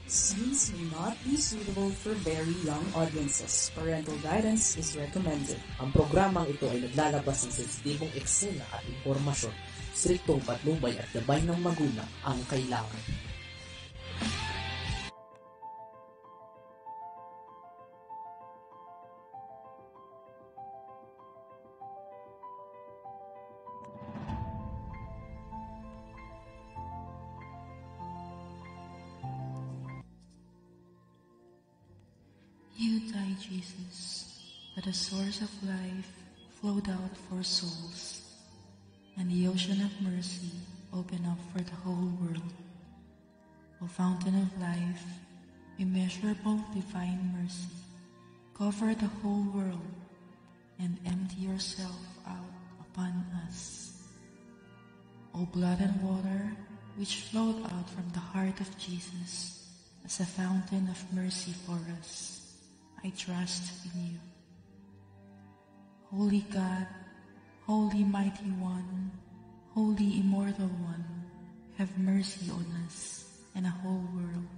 Scenes may not be suitable for very young audiences. Parental guidance is recommended. Ang programang ito ay naglalabas ng sensitibong eksena at impormasyon. Striktong patnubay at gabay ng magulang ang kailangan. You died, Jesus, but the source of life flowed out for souls, and the ocean of mercy opened up for the whole world. O fountain of life, immeasurable divine mercy, cover the whole world and empty yourself out upon us. O blood and water, which flowed out from the heart of Jesus as a fountain of mercy for us, I trust in you. Holy God, Holy Mighty One, Holy Immortal One, have mercy on us and the whole world.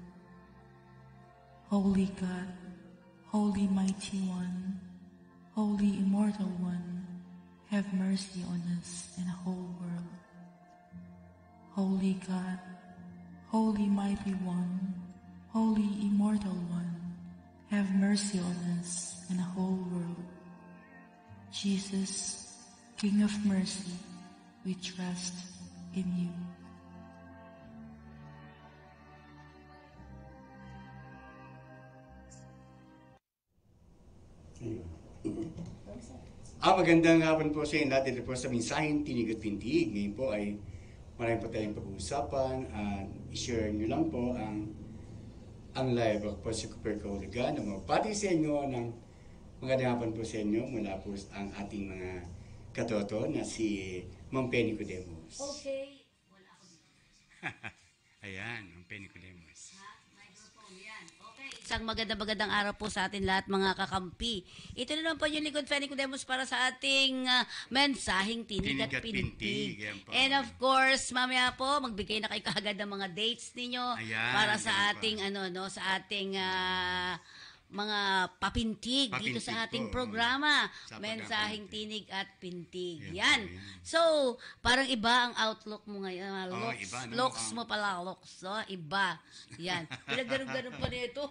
Holy God, Holy Mighty One, Holy Immortal One, have mercy on us and the whole world. Holy God, Holy Mighty One, Holy Immortal One, have mercy on us and the whole world. Jesus, King of mercy, we trust in you. Magandang hapon po sa inyo natin po sa Mensaheng Tinig at Pintig. Ngayon po ay marami po tayong pag-uusapan at i-share nyo lang po ang live. Ako po si Cooper Kauligan na magpati sa inyo ng magandang hapon po sa inyo mula po ang ating mga katoto na si Ma'am Penny Codemos. Okay. Wala ako dito. Ayan, Ma'am Penny Codemos. Microphone, yan. Okay. Isang magandang araw po sa atin lahat mga kakampi. Ito na naman po yung likod Penny Codemos para sa ating mensaheng tinig at pintig. And of course, mamaya po, magbigay na kayo kaagad ng mga dates ninyo. Ayan, para sa ating, sa ating mga papintig dito sa ating programa. Mensaheng tinig at pintig. Yan. So, parang iba ang outlook mo ngayon. Looks mo pala, looks. So, iba. Yan. Pinagganong-ganong pa nito.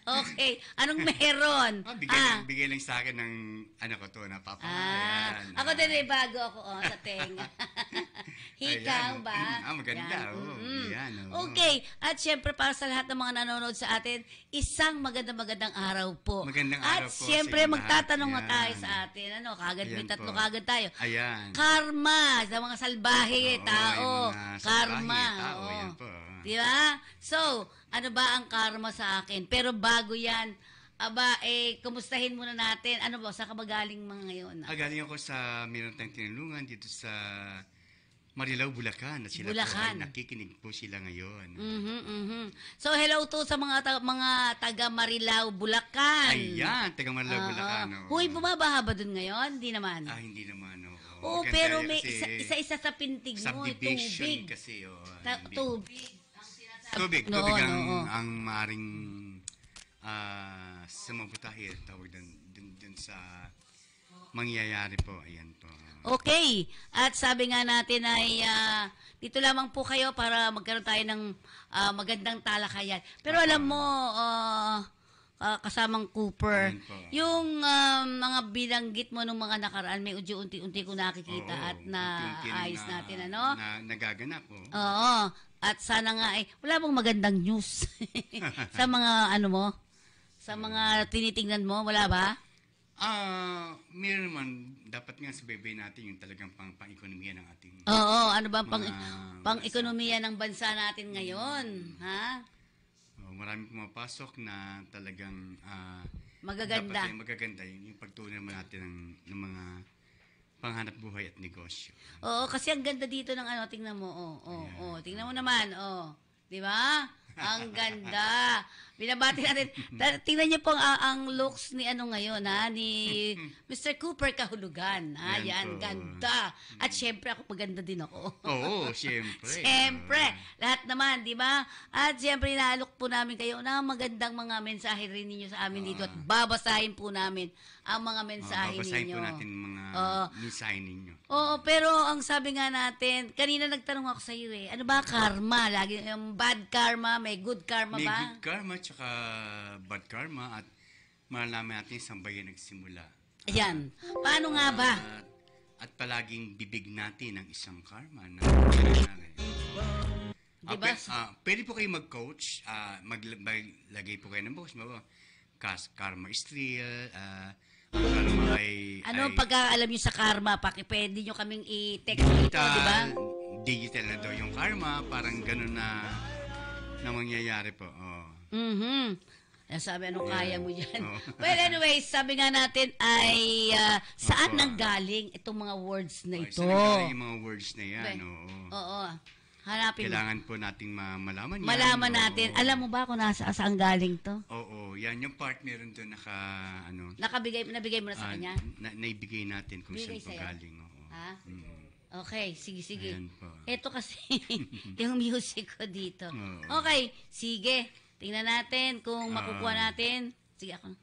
Okay. Anong meron? Bigay lang sa akin ng ko to, napapa. Ako din bago ako sa tenga. Hikaw ba? Maganda. Yan. Okay. At syempre, para sa lahat ng mga nanonood sa atin, isang magandang araw po. Magandang araw po. At syempre, magtatanong na tayo sa atin. Kagad may tatlo kagad tayo. Ayan. Karma sa mga salbahe, tao. Karma. Tao, yan po. Diba? So, ano ba ang karma sa akin? Pero bago yan, kumustahin muna natin. Ano ba? Sa kabagaling mga ngayon? Galing ako sa meron tayong tinulungan dito sa Marilao, Bulacan. At sila Bulacan. po ay nakikinig po sila ngayon. So, hello to sa mga taga Marilao, Bulacan. Ayan, taga Marilao, Bulacan. Huy, bumabaha ba dun ngayon? Hindi naman. Hindi naman. Oo, pero may isa-isa sa pintig mo. Subdivision Tubig. kasi. Tubig. Tubig ang maaring sa mabutahir. Tawag dun sa mangyayari po. Ayan po. Okay. At sabi nga natin ay dito lamang po kayo para magkaroon tayo ng magandang talakayan. Pero alam mo, kasamang Cooper, yung mga binanggit mo nung mga nakaraan, may unti-unti ko nakikita at naayos natin, nagaganap po. Oo. At sana nga wala bang magandang news sa mga sa mga tinitingnan mo, wala ba? Meron naman, dapat nga sabay natin yung talagang pang-ekonomiya ng ating... Oo, ano ba pang-ekonomiya ng bansa natin ngayon? Ha? Maraming pumapasok na talagang... magaganda. Magaganda yung pagtunan naman natin ng mga panghanap buhay at negosyo. Oo, kasi ang ganda dito ng tingnan mo. Tingnan mo naman, di ba? Ang ganda. Binabati natin. Tingnan niyo po ang looks ni ano ngayon, ha? Ni Mr. Cooper Kahulugan. Ha? Yan, ganda. At syempre, ako maganda din ako. Oo, syempre. Syempre. Lahat naman, di ba? At syempre, inaalok po namin kayo na magandang mga mensahe rin ninyo sa amin dito. At babasahin po namin ang mga mensahe babasahin ninyo. po natin mga mensahe ninyo. Oo, pero ang sabi nga natin, kanina nagtanong ako sa iyo ano ba karma? Lagi yung bad karma, may good karma May ba? good karma tsaka bad karma at malalaman natin saan ba yan nagsimula. Ayan. Paano nga ba? At palaging bibig natin ang isang karma na Diba? Pwede po kayo mag-coach, maglagay po kayo ng box, karma is real, karma ay... Pagka alam nyo sa karma, pwede nyo kaming i-text dito, di ba? Digital na daw yung karma, parang gano'n na mangyayari po. Sabi, kaya mo dyan? Well, anyways, sabi nga natin ay saan nanggaling itong mga words na ito? Saan nanggaling yung mga words na yan? Oo. Hanapin kailangan po nating malaman yan. Malaman natin. Alam mo ba kung saan galing to? Oo, yan. Yung part meron doon nabigay mo na sa kanya? Naibigay natin kung saan po galing. Ha? Okay, sige. Ayan po. Ito kasi yung music ko dito. Okay, sige. Tingnan natin kung makukuha natin. Sige ako.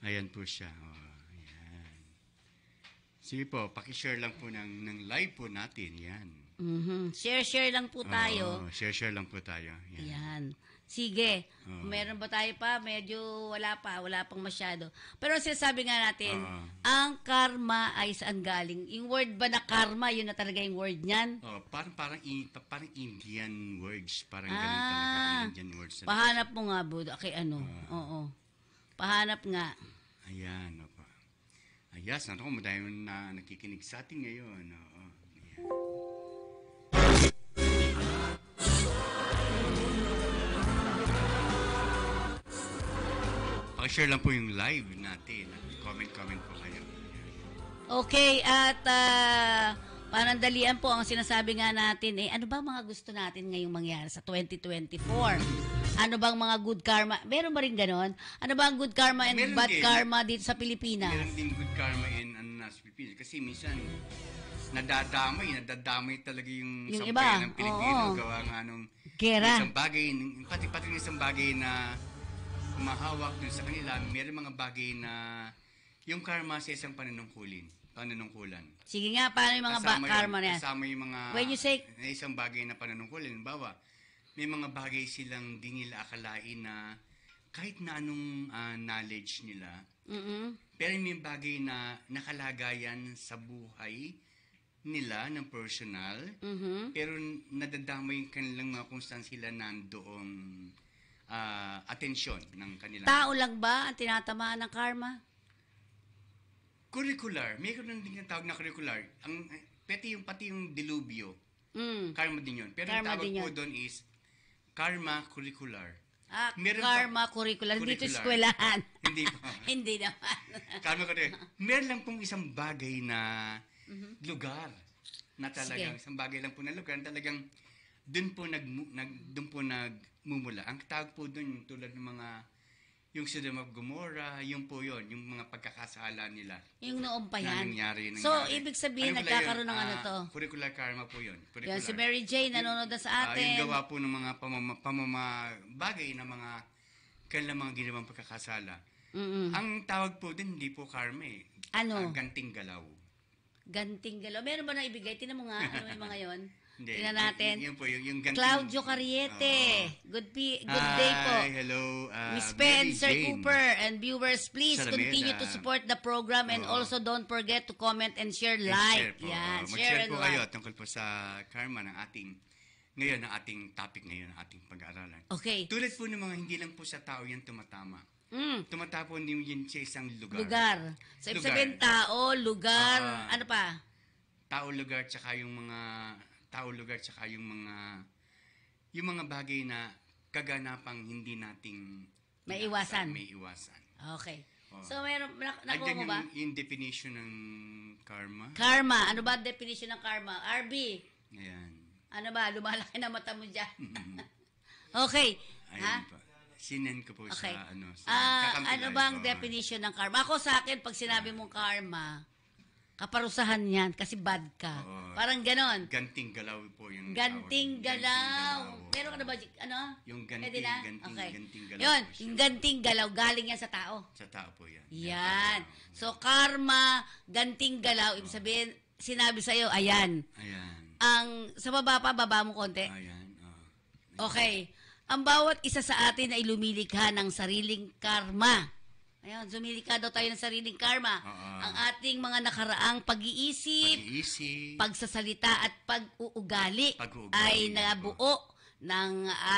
Ayan po siya. Ayan. Sige po, pakishare lang po ng live po natin. Yan. Share lang po tayo. Share lang po tayo. Yan. Sige. Meron ba tayo pa? Medyo wala pang masyado. Pero sinasabi nga natin, ang karma ay saan galing? Yung word ba na karma, yun na talaga yung word niyan? Parang Indian words. Parang ganun talaga Indian words. Pahanap mo nga, Budo. Okay, Oo. Pahanap nga. Ayan, opo. Ayas, madami na nakikinig sa atin ngayon. Ayan. Share lang po yung live natin. Comment po kayo. Okay, at panandalian po ang sinasabi nga natin, ano ba mga gusto natin ngayong mangyari sa 2024? Ano bang mga good karma? Meron ba rin ganon? Ano ba ang good karma and bad karma dito sa Pilipinas? Meron din good karma sa Pilipinas. Kasi minsan, nadadamay talaga yung sampayan ng Pilipino. Gawa nga nung isang bagay, pati isang bagay na mahawak dun sa kanila, meron mga bagay na yung karma sa isang panunungkulan. Sige nga, paano yung mga karma na yan? Kasama yung mga when you say isang bagay na panunungkulan. Bawa, may mga bagay silang di nila akalain na kahit na anong knowledge nila, pero may bagay na nakalagayan sa buhay nila ng personal, pero nadadamay yung kanilang mga kung saan sila nandoong atensyon ng kanilang... Tao lang ba ang tinatamaan ng karma? Curricular. Mayroon din yung tawag na curricular. Pati yung dilubyo. Karma din yun. Pero ang tawag po doon is karma curricular. Karma curricular. Hindi ito eskwelahan. Hindi po. Hindi naman. Karma curricular. Meron lang pong isang bagay na lugar na talagang, isang bagay lang po na lugar na talagang doon po nagmumula. Ang tawag po doon tulad ng mga yung Sodom of Gomorrah, yung po yun, yung mga pagkakasala nila. Yung noong pa yan. Nangyari. So, ibig sabihin, nagkakaroon ng ano to? Curricular karma po yun. Yan, si Mary Jane, nanonood na sa atin. Yung gawa po ng mga bagay na mga kailang mga ginawang pagkakasala. Ang tawag po din, hindi po karma eh. Ano? Ganting galaw. Ganting galaw. Meron ba na ibigay? Tinan mo nga, ano yung mga yon? Tingnan natin. Yun po, yung ganting... Claudio Cariete. Good day po. Hi, hello. Miss Spencer Cooper and viewers, please continue to support the program and also don't forget to comment and share live. Yan, share po kayo tungkol po sa karma ng ating topic ngayon, ng ating pag-aaralan. Okay. Tulad po ng mga hindi lang po sa tao yan tumatama. Tumatapon din yan sa isang lugar. So, ibig sabihin tao, lugar, ano pa? Tao, lugar, tsaka yung mga mga bagay na kaganapang hindi nating may iwasan. Okay. So, nakuha mo ba? Yung definition ng karma. Karma. Ano ba ang definition ng karma? RB. Ayan. Ano ba? Lumalaki na mata mo dyan. Okay. Ayan po. Sinend ko po Okay. sa ano. Sa Ano Kakampi bang Live, definition ng karma? Ako sa akin, pag sinabi mong karma, kaparusahan yan kasi bad ka. Oo. Parang ganon. Ganting galaw po yung Ganting tawag. galaw. Meron ka na ba, ano? Yung Pwede na? Okay. ganting galaw. Yun, po siya. yung ganting galaw, galing yan sa tao. Sa tao po yan. Yan. So, karma, ganting galaw, ibig sabihin, sinabi sa'yo, ayan. Ayan. Sa baba pa, baba mo konti. Ayan. Okay. Ang bawat isa sa atin ay lumilikha ng sariling karma. Ayan, lumilikha daw tayo ng sariling karma. Ang ating mga nakaraang pag-iisip, Pag-iisip. pagsasalita at pag-uugali ay nabuo ng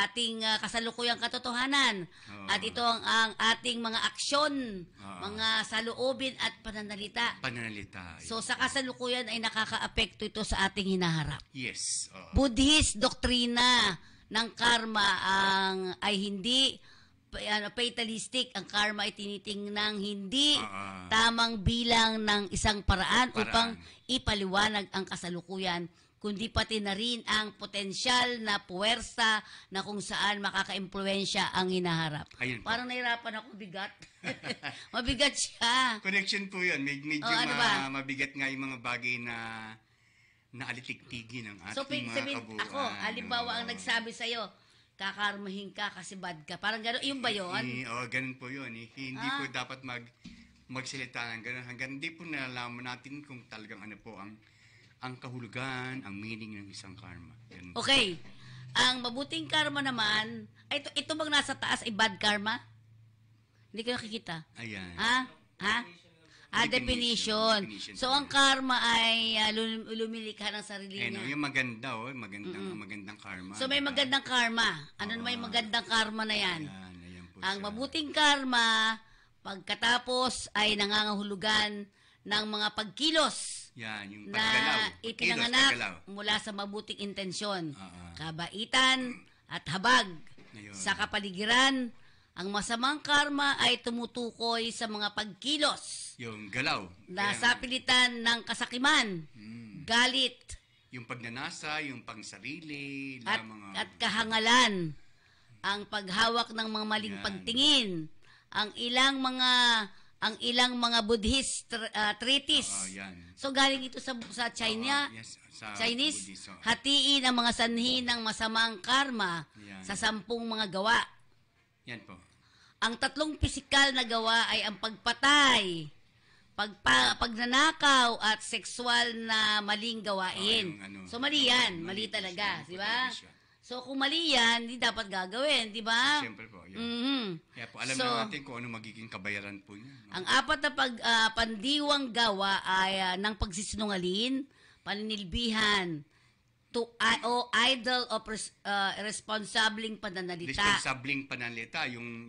ating kasalukuyang katotohanan. At ito ang ating mga aksyon, mga saloobin at pananalita. Pananalita. So sa kasalukuyan ay nakakaapekto ito sa ating hinaharap. Yes. Buddhist doktrina ng karma ay hindi fatalistic. Ang karma ay tinitingnang hindi tamang bilang ng isang paraan upang ipaliwanag ang kasalukuyan, kundi pati na rin ang potensyal na puwersa na kung saan makaka-impluwensya ang hinaharap. Ayun po. Parang nahirapan ako, bigat. Mabigat siya. Connection po yun. Medyo ano ba? mabigat nga yung mga bagay na naalitigtigin ng ating So, mga sabihin, kabuuan. ako, halimbawa ang nagsabi sa'yo, kakarmahin ka kasi bad ka. Parang gano'n, yun ba yun? Ganun po yun. Hindi po dapat magsalita ng gano'n. Hanggang hindi po nalalaman natin kung talagang ano po ang kahulugan, ang meaning ng isang karma. Ganun. Okay. Ang mabuting karma naman, ito bang nasa taas ay bad karma? Hindi ko nakikita. Ayan. Ha? Definition. So, ang karma ay lumilikha ng sarili niya. Yung maganda, magandang karma. So, may magandang karma. Ano naman yung magandang karma na yan? Ayan po Ang siya. mabuting karma, pagkatapos ay nangangahulugan ng mga pagkilos Yan, yung na paggalaw. ipinanganak Paggalaw. mula sa mabuting intensyon, kabaitan at habag Ayun. sa kapaligiran. Ang masamang karma ay tumutukoy sa mga pagkilos Yung galaw. na Kaya- sa pilitan ng kasakiman, galit, yung pagnanasa, yung pangsarili, at kahangalan, ang paghawak ng mga maling Yan. pagtingin, ang ilang mga Buddhist treatise. yan. So galing ito sa China. Yes, sa Chinese, Buddhism. hatiin ang mga sanhi ng masamang karma Yan. sa 10 mga gawa. Yan po. Ang 3 pisikal na gawa ay ang pagpatay, pagnanakaw at sexual na maling gawain. So mali yan, mali talaga, di ba? So kung mali yan, hindi dapat gagawin, di ba? Siyempre po. Yan. Mhm. Kaya po, alam So, na natin kung ano magiging kabayaran po niya. No? Ang 4 na pandiwang gawa ay ng pagsisinungaling, paninilbihan, o idle o responsabling pananalita. Responsabling pananalita, yung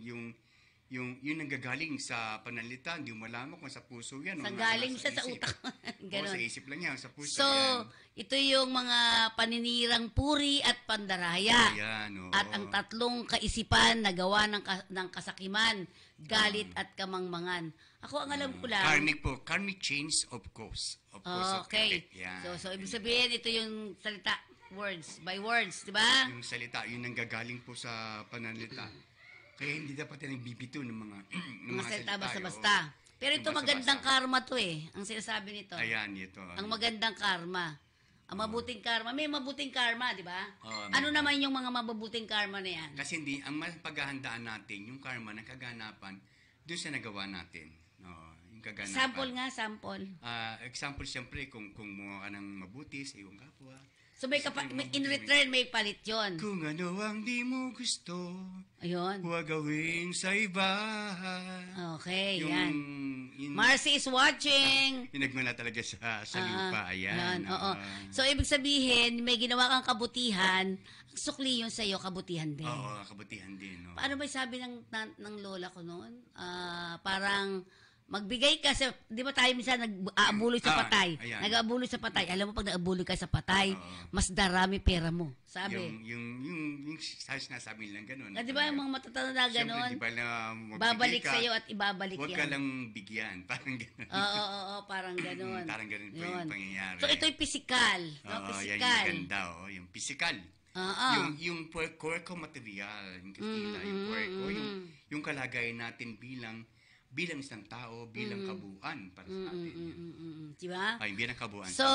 nanggagaling sa pananalita, hindi mo malaman kung sa puso yan. Sa o galing nasa siya sa isip. utak. Oo, Ganon. sa isip lang yan, sa puso So, yan. ito yung mga paninirang puri at pandaraya. Ayan, oo. At ang 3 kaisipan na gawa ng kasakiman, galit at kamangmangan. Ako ang alam ko lang. Karmic change of course. Of course. Okay. Yan. So ibig sabihin, ito yung salita, words by words, di ba? Yung salita, yun nanggagaling po sa pananalita. Kaya hindi dapat yan nagbibito ng mga Mga salita oo. basta-basta. Pero ito Yung magandang basta-basta. karma to eh. Ang sinasabi nito. Ayan, ito. Ang magandang karma. Ang mabuting karma. May mabuting karma, di ba? Oo, Ano naman yung mga mabubuting karma na yan? Kasi ang paghahandaan natin, yung karma ng kaganapan, doon sa nagawa natin. Yung kaganapan. Sample nga, sample. Example, siyempre, kung gumawa ka ng mabuti sa iyong kapwa. So in return, may palit yon. Kung ano ang di mo gusto, Ayun. huwag gawin sa iba. Okay, Yung, yan. yun, Marcy is watching. yung nagmula talaga sa lupa. Ayan. Oo. So, ibig sabihin, may ginawa kang kabutihan, sukli yun sa'yo, kabutihan din. Oo, kabutihan din. No? Paano ba sabi ng lola ko noon? Parang magbigay ka sa, di ba tayo minsan nag-aabuloy sa patay? Ayan. Nag-aabuloy sa patay. Alam mo, pag nag-aabuloy ka sa patay, mas darami pera mo. Sabi. Yung sinasabi nilang gano'n. Di ba yung mga matatanda na gano'n? Siyempre, di ba na magbigay Babalik ka, sa'yo at ibabalik huwag yan. ka lang bigyan. Parang gano'n. Oo, parang gano'n. Parang gano'n po yung pangyayari. So, ito'y pisikal. No? Oo, yan Pisikal. yung ganda. Yung pisikal. Yung puerco material, yung Kastila, yung puerco, yung kalagayan natin bilang isang tao, bilang kabuuan para sa atin. Diba? Ay, bilang kabuuan. So,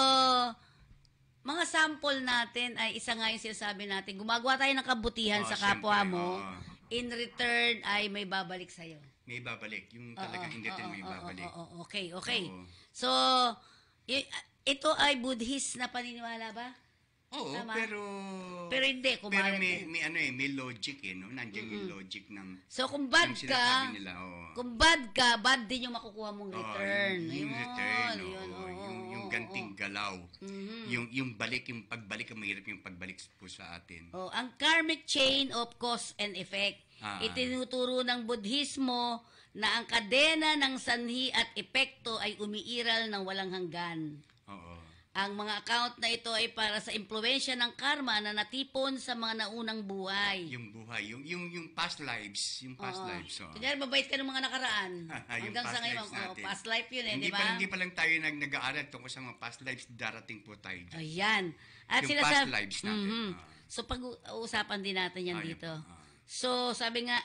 mga sample natin ay isa nga yung sinasabi natin, gumagawa tayo ng kabutihan sa kapwa syempre, mo, in return ay may babalik sa'yo. May babalik. Yung talaga hindi din may babalik. Okay. Oo. So, ito ay Buddhist na paniniwala ba? Oo, Tama? pero hindi, kumalat may logic no? Nandiyan yung logic ng So, kung bad ng ka, sinasabi nila, kung bad ka, bad din yung makukuha mong return. Yung return, Yun. yung ganting galaw. Yung pagbalik, ang mahirap yung pagbalik po sa atin. Ang karmic chain of cause and effect. Itinuturo ng Budhismo na ang kadena ng sanhi at epekto ay umiiral ng walang hanggan. Oo. Ang mga account na ito ay para sa impluwensya ng karma na natipon sa mga naunang buhay. Yung buhay, yung past lives, lives. Kunyari, mabait ka ng mga nakaraan. Hanggang sa ngayon, past life yun di ba? Hindi pa lang tayo nag-aaral tungkol sa mga past lives, darating po tayo dyan. Ayan. At yung past lives natin. So, pag-uusapan din natin yan dito. So, sabi nga,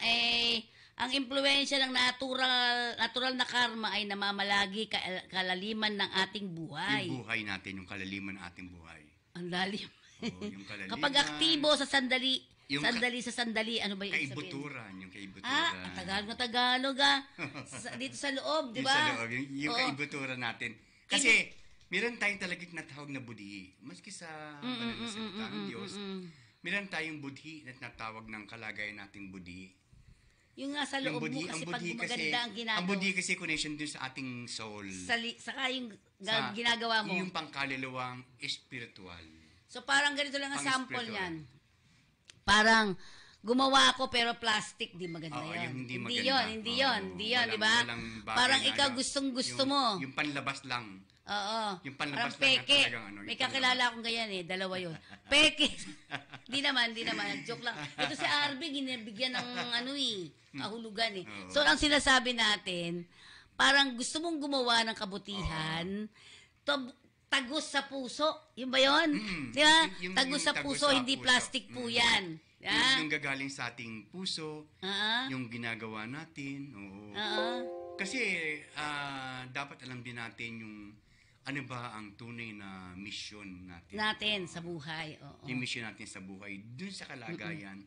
ang impluwensya ng natural na karma ay namamalagi kalaliman ng ating buhay. Yung buhay natin, yung kalaliman ng ating buhay. Ang lalim. Yung kalaliman. Kapag aktibo sa sandali, ano ba yung kaibuturan, yung kaibuturan. Ang Tagalog dito sa loob, di ba? Sa loob, yung kaibuturan natin. Kasi, meron tayong talagang natawag na budhi. Maski sa banal na salita ng Diyos, meron tayong budhi na natawag ng kalagayan nating budhi. Yung nga sa loob mo kasi pag maganda ang ginagawa. Ang budhi kasi connection dun sa ating soul. Saka yung ginagawa mo. Yung pangkaluluwang spiritual. So parang ganito lang ang sample niyan. Parang gumawa ako pero plastic, di maganda yun. Hindi yun, di ba? Parang ikaw gustong-gusto mo. Yung panlabas lang. Oo. Yung panlabas lang peke. Talagang May kakilala akong ganyan dalawa yun. Peke. Di naman. Joke lang. Ito si RB, ginabigyan ng kahulugan So, ang sinasabi natin, parang gusto mong gumawa ng kabutihan, tagos sa puso. Yun ba yun? Di ba? Tagos sa puso, hindi plastic po yan. Yung gagaling sa ating puso, yung ginagawa natin. Kasi, dapat alam din natin yung ano ba ang tunay na mission natin? Sa buhay. Yung mission natin sa buhay. Dun sa kalagayan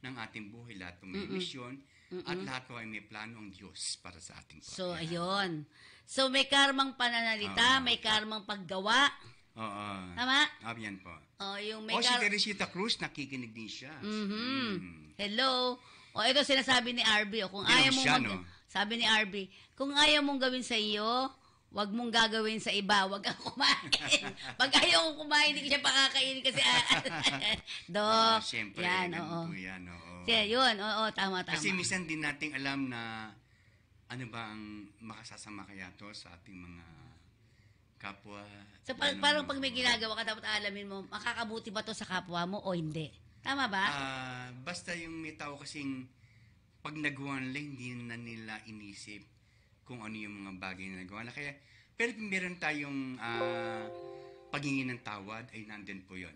ng ating buhay, lahat may mission at lahat ay may plano ang Diyos para sa ating buhay. So, ayun. So, may karmang pananalita, may karmang paggawa. Tama? Yan po. Si Teresita Cruz, nakikinig din siya. Hello. Ito sinasabi ni RB. Kung ayaw mong sabi ni RB, kung ayaw mong gawin sa iyo, wag mong gagawin sa iba, wag kang kumain. Pag ayaw mong kumain, hindi ka siya pakakainin kasi siyempre, yan, yun, tama. Kasi minsan din nating alam na ano ba ang makasasama kaya to sa ating mga kapwa. So, parang pag may ginagawa ka, dapat alamin mo, makakabuti ba to sa kapwa mo o hindi? Tama ba? Basta yung may tao kasing pag nagawa nila, hindi na nila inisip kung ano yung mga bagay na nagawa na. Kaya, pero kung meron tayong paghingi ng tawad, ay nandun po yun.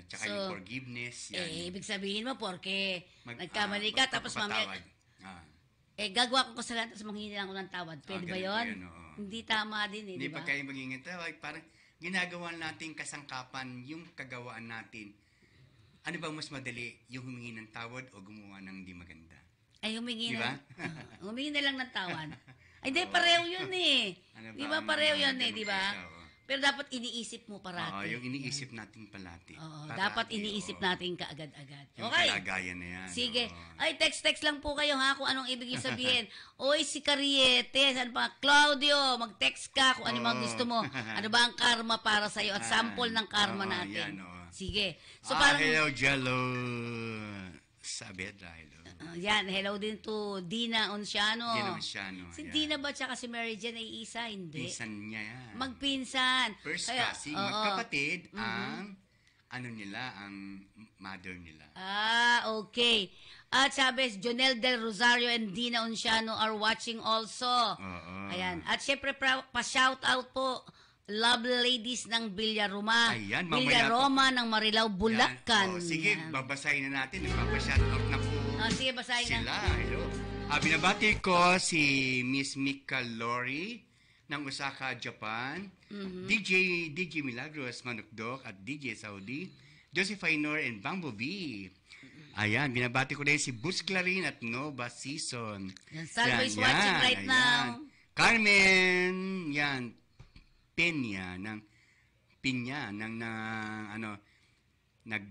Tsaka yung forgiveness. Yan. Ibig sabihin mo, porque nagkamali ka, tapos mamaya, gagawa ko kasalanan, tapos manghingi lang ako ng tawad. Pwede ba yun? Hindi tama din Hindi pag kayo maghingi ng tawad, parang ginagawa natin kasangkapan yung kagawaan natin. Ano ba mas madali, yung humingi ng tawad o gumawa ng di maganda? Ay, humingi diba? Humingi na lang ng tawad. Ay, di, pareho yun Di ba, pareho yun di ba? Pero dapat iniisip mo parati. Yung iniisip natin palati. Dapat iniisip natin kaagad-agad. Yung kalagayan na yan. Sige. Ay, text lang po kayo kung anong ibig sabihin. Oy, si Cariete, saan pa? Claudio, mag-text ka kung ano mga gusto mo. Ano ba ang karma para sa'yo at sample ng karma natin. Sige. So, parang, hello, Jello. Sabi, hello. Hello din to Dina Onciano. Si yan. Dina ba tsaka si Mary Jane ay isa? Hindi. Pinsan niya yan. Magpinsan. First kasi, magkapatid ang ang mother nila. Okay. At sabi, Jonel Del Rosario and Dina Onciano are watching also. Ayan. At syempre, pa-shout out po Love Ladies ng Villaroma. Ayan, mamaya Villaroma ng Marilao, Bulacan. Yan. Sige, Yan. babasahin na natin. Nagpapashoutout na po Sige, basahin sila. na. Hello. Binabati ko si Miss Mika Lori ng Osaka, Japan. DJ Milagros Manukdok at DJ Saudi. Joseph Ainor and Bumblebee. Ayan, binabati ko din si Boots Clarin at Nova Season. Yan, Salvo is watching right now. Carmen, yan, Pinya ng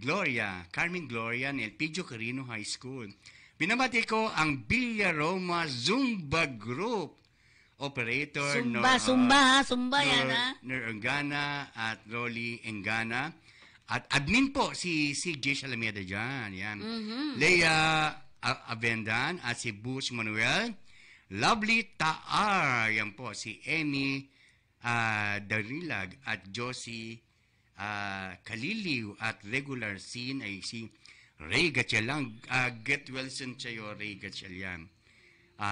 Gloria, Carmen Gloria ng Elpidio Carino High School. Binabati ko ang Villaroma Zumba Group operator Zumba yan ha. Nor Engana at Rolly Engana at admin po si J. Alameda dyan. Yan. Leia Avendan at si Bush Manuel. Lovely Taar. Yan po si Amy Darilag at Josie Kaliliw at regular scene ay si Ray Gatchalang. Get Wilson Chayo, Ray Gatchalian.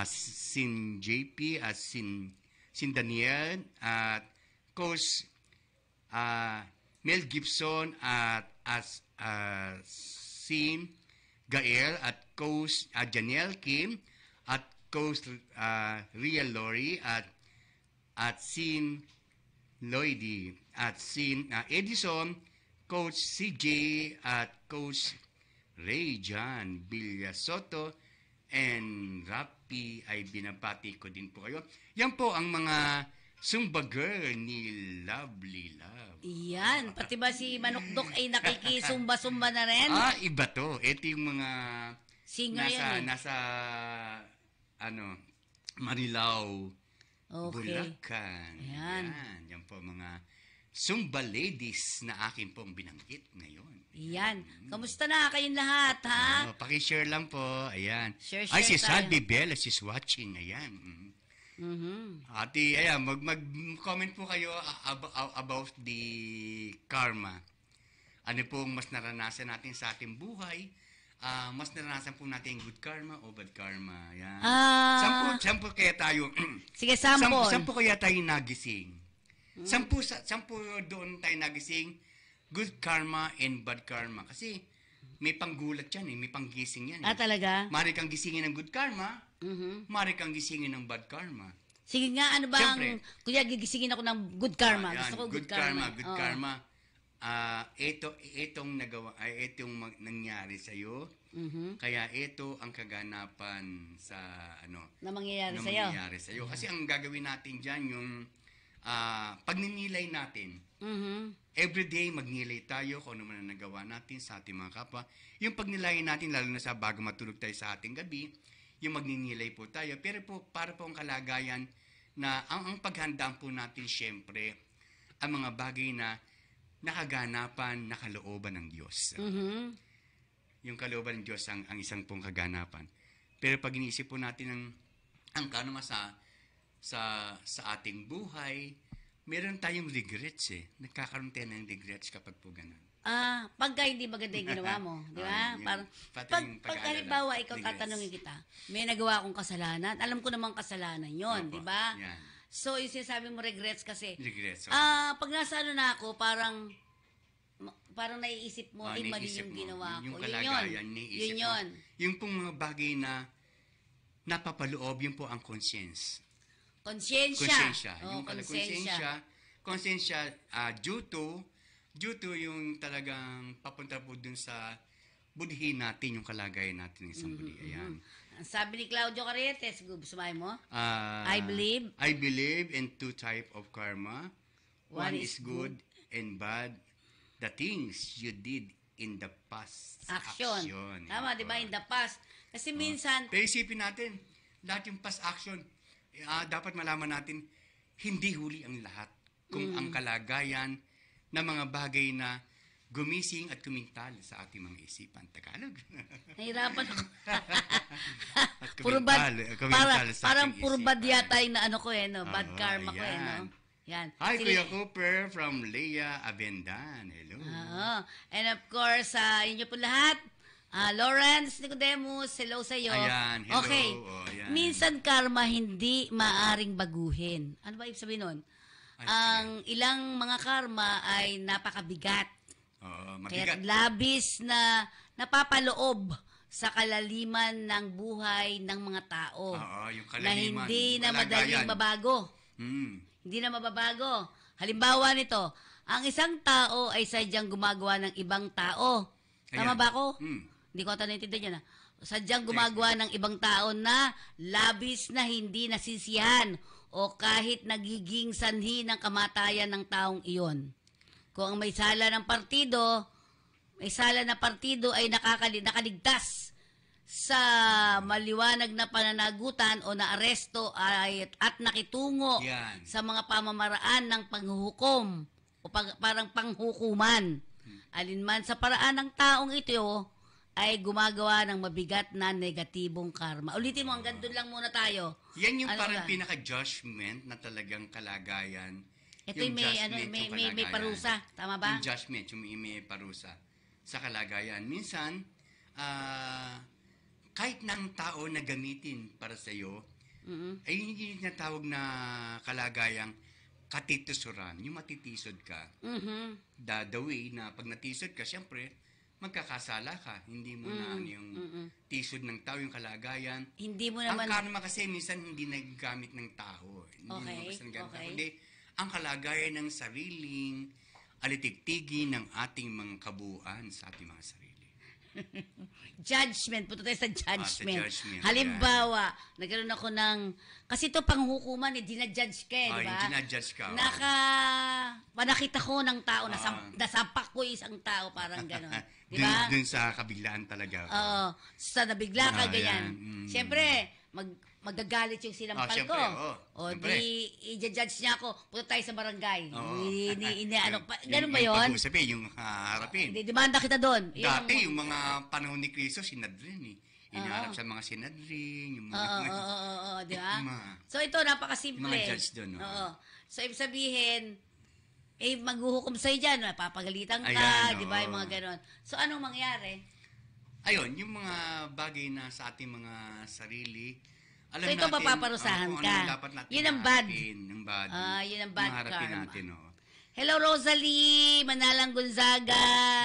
Sin JP at sin Daniel at Coach Mel Gibson at sin Gael at Coach Janelle Kim at Coach Ria Lori at sin Lloydie at sin Edison, Coach CJ at Coach Ray John Villasoto and Rapi ay binabati ko din po kayo. Yan po ang mga Zumba girl ni Lovely Love. Yan, pati ba si Manukdok ay nakikisumba-sumba na rin? Iba to. Ito yung mga Singer yan nasa Marilao, Okay. Bulacan. Yan. Yan po mga Zumba ladies na akin pong binanggit ngayon. Yan. Kamusta na kayong lahat, ha? Pakishare lang po. Ayan. Share Ay, si tayo. Salvi Bella, she's watching. Ayan. Ate, ayan, mag-comment po kayo about the karma. Ano pong mas naranasan natin sa ating buhay? Mas naranasan po natin good karma o bad karma. Ayan. Sampu kaya tayo. Sige, sample. Sampu kaya tayo nagising. Sampu doon tayo nagising. Good karma and bad karma. Kasi may panggulat yan may panggising yan. Talaga? Mari kang gisingin ng good karma, mari kang gisingin ng bad karma. Sige nga, ano ba Siyempre. kuya, gigisingin ako ng good karma. Yan, Gusto ko good karma. Good Oo. karma. Itong nangyari sa iyo. Kaya ito ang kaganapan sa Na mangyayari na sa'yo. mangyayari sa iyo. Kasi ang gagawin natin diyan yung pagninilay natin. Everyday magnilay tayo kung ano man ang nagawa natin sa ating mga kapwa. Yung pagnilayan natin, lalo na sa bago matulog tayo sa ating gabi, yung magninilay po tayo. Pero po, para po ang kalagayan na ang paghandaan po natin, syempre, ang mga bagay na nakaganapan, nakalooban ng Diyos. Yung kalooban ng Diyos ang isang pong kaganapan. Pero pag iniisip po natin ang kanuma sa ating buhay, meron tayong regrets Nagkakaroon tayo ng regrets kapag po ganun. Pagka hindi maganda yung ginawa mo, di ba? Yun. Pag halimbawa, ikaw tatanungin kita, may nagawa akong kasalanan, alam ko namang kasalanan yon, Opo, di ba? yan. So, yung sinasabi mo regrets kasi, Regrets. pag nasa na ako, parang naiisip mo, mali Naiisip yung mo, ginawa ko. yung Yun kalagayan, naiisip yun yun. mo. Yung pong mga bagay na napapaloob, yun po ang conscience. Konsensya. Yung konsensya, due to yung talagang papunta po dun sa budhi natin, yung kalagayan natin ng isang budhi. Ayan. Ang sabi ni Claudio Carretes, sumayin mo? I believe in two type of karma. One is good and bad. The things you did in the past. Action. Tama, di ba? In the past. Kasi minsan, Pero isipin natin, lahat yung past action, dapat malaman natin, hindi huli ang lahat. Kung ang kalagayan ng mga bagay na gumising at kumintal sa ating mga isipan. Tagalog. nahirapan ako. At Purubad. kumintal sa Parang ating purubad isipan. yata yung na ko bad Oo, karma ko ayan. no? Yan. Hi, Sige. Kuya Cooper from Leia Avendan. Hello. Oo. And of course, inyo po lahat, Lawrence Nicodemus, hello sa iyo. Ayan, hello. Okay. Oh, ayan. Minsan karma hindi maaring baguhin. Ano ba ibig sabihin nun? ang ilang mga karma ay napakabigat. Oo, Kaya mabigat. labis na napapaloob sa kalaliman ng buhay ng mga tao. Oo, yung Na kalaliman. hindi yung na madaling kalagayan. mabago. Hindi na mababago. Halimbawa nito, ang isang tao ay sadyang gumagawa ng ibang tao. Tama Ayan. ba ako? Hindi ko ata naintindihan yan. Sadyang gumagawa ng ibang tao na labis na hindi nasisiyahan o kahit nagiging sanhi ng kamatayan ng taong iyon. Kung ang may sala ng partido, ay nakaligtas sa maliwanag na pananagutan o naaresto at nakitungo Yan. sa mga pamamaraan ng panghuhukom o parang panghukuman. Alinman sa paraan ng taong ito ay gumagawa ng mabigat na negatibong karma. Ulitin mo, hanggang doon lang muna tayo. Yan yung Ano parang ba? pinaka-judgment na talagang kalagayan. Ito Yung may, judgment, may, yung may kalagayan. parusa. Tama ba? Yung judgment, yung may parusa sa kalagayan. Minsan, kahit na ang tao na gamitin para sa iyo, ay yun yung tinatawag na kalagayang katitusuran. Yung matitisod ka. The way na pag natisod ka, siyempre, magkakasala ka. Hindi mo na yung tisod ng tao, yung kalagayan. Hindi mo Ang naman... karma kasi minsan hindi naggamit ng tao. Hindi Okay, naman basta nagamit ng tao. okay. Kundi ang kalagayan ng sariling alitigtigi ng ating mga kabuuan sa ating mga sarili. Judgment. Punta tayo sa judgment. judgment, Halimbawa, nagkaroon ako ng... Kasi ito panghukuman, dinajudge ka, di ba? Yung ginadjudge ka. Panakita ko ng tao, nasampak ko isang tao, parang gano'n. Di Dun, ba? dun sa kabilaan talaga. Oo. Sa nabigla ka, ganyan. Yan. Siyempre, magagalit yung sinampal Siyempre, ko. oo. O Siyempre. i-judge niya ako. Punta tayo sa barangay. Oo. Ganun ba yun? Yung pag-usap yung harapin. Demanda kita doon. Dati, yung mga panahon ni Cristo, sinadrin eh. Inaharap sa mga sinadrin, yung mga... Oo, di ba? Mga- So ito, napakasimple. Mga judge doon, no? Oo. So, ibig sabihin, maghuhukom sa'yo dyan, papagalitan ka, Ayan, di ba? oo. Yung mga ganon. So, anong mangyari? Ayun, yung mga bagay na sa ating mga sarili, alam So, ito natin, mapaparusahan kung ka. ano dapat natin Yun ang bad. harapin, yung bad. Yun ang bad harapin karma. natin, oh. Hello, Rosalie! Manalang Gonzaga!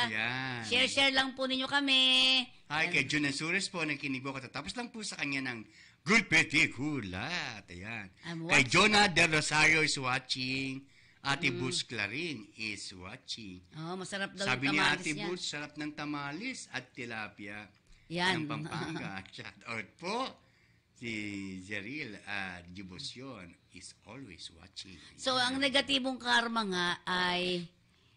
Ayan. Share lang po ninyo kami. Hi, kay Jun Ansures po, nakikinig po. Katatapos lang po sa kanya ng Good Pretty Kulat. Ayan. I'm Kay watching. Jonah Del Rosario is watching. Ate Boots Clarin is watching. Oh, masarap daw Sabi yung ni tamalis Ate niya. Boots, sarap ng tamales at tilapia. Yan. Ng Pampanga. Shout out po. Si Zeril Dibusion is always watching. So, ang negatibong karma nga ay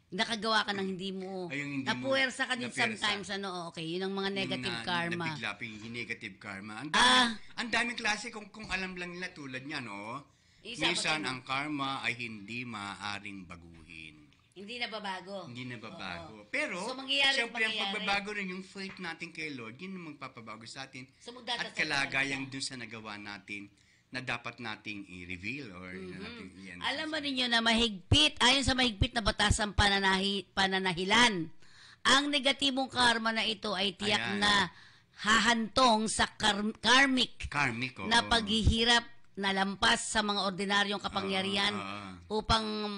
nakagawa ka ng hindi mo. Ay, yung hindi mo- Napuwersa ka din napuwersa. sometimes. Okay, yun ang mga negative Yung karma. Nabigla pa yung negative karma. Ah. Ang daming klase kung alam lang nila tulad niya, no? Isa, Minsan pati- ang karma ay hindi maaaring baguhin. Hindi na babago. Hindi na babago. Pero, So, mangyayari, siyempre, ang mangyayari. pagbabago rin yung faith natin kay Lord, yun ang magpapabago sa atin. So, At kalagayang dun sa nagawa natin na dapat nating i-reveal or natin yan. Alam mo ninyo na mahigpit, ayon sa mahigpit na batasang pananahilan, ang negatibong karma na ito ay tiyak Ayan. na hahantong sa karmic Karmic, oo. na paghihirap na lampas sa mga ordinaryong kapangyarihan upang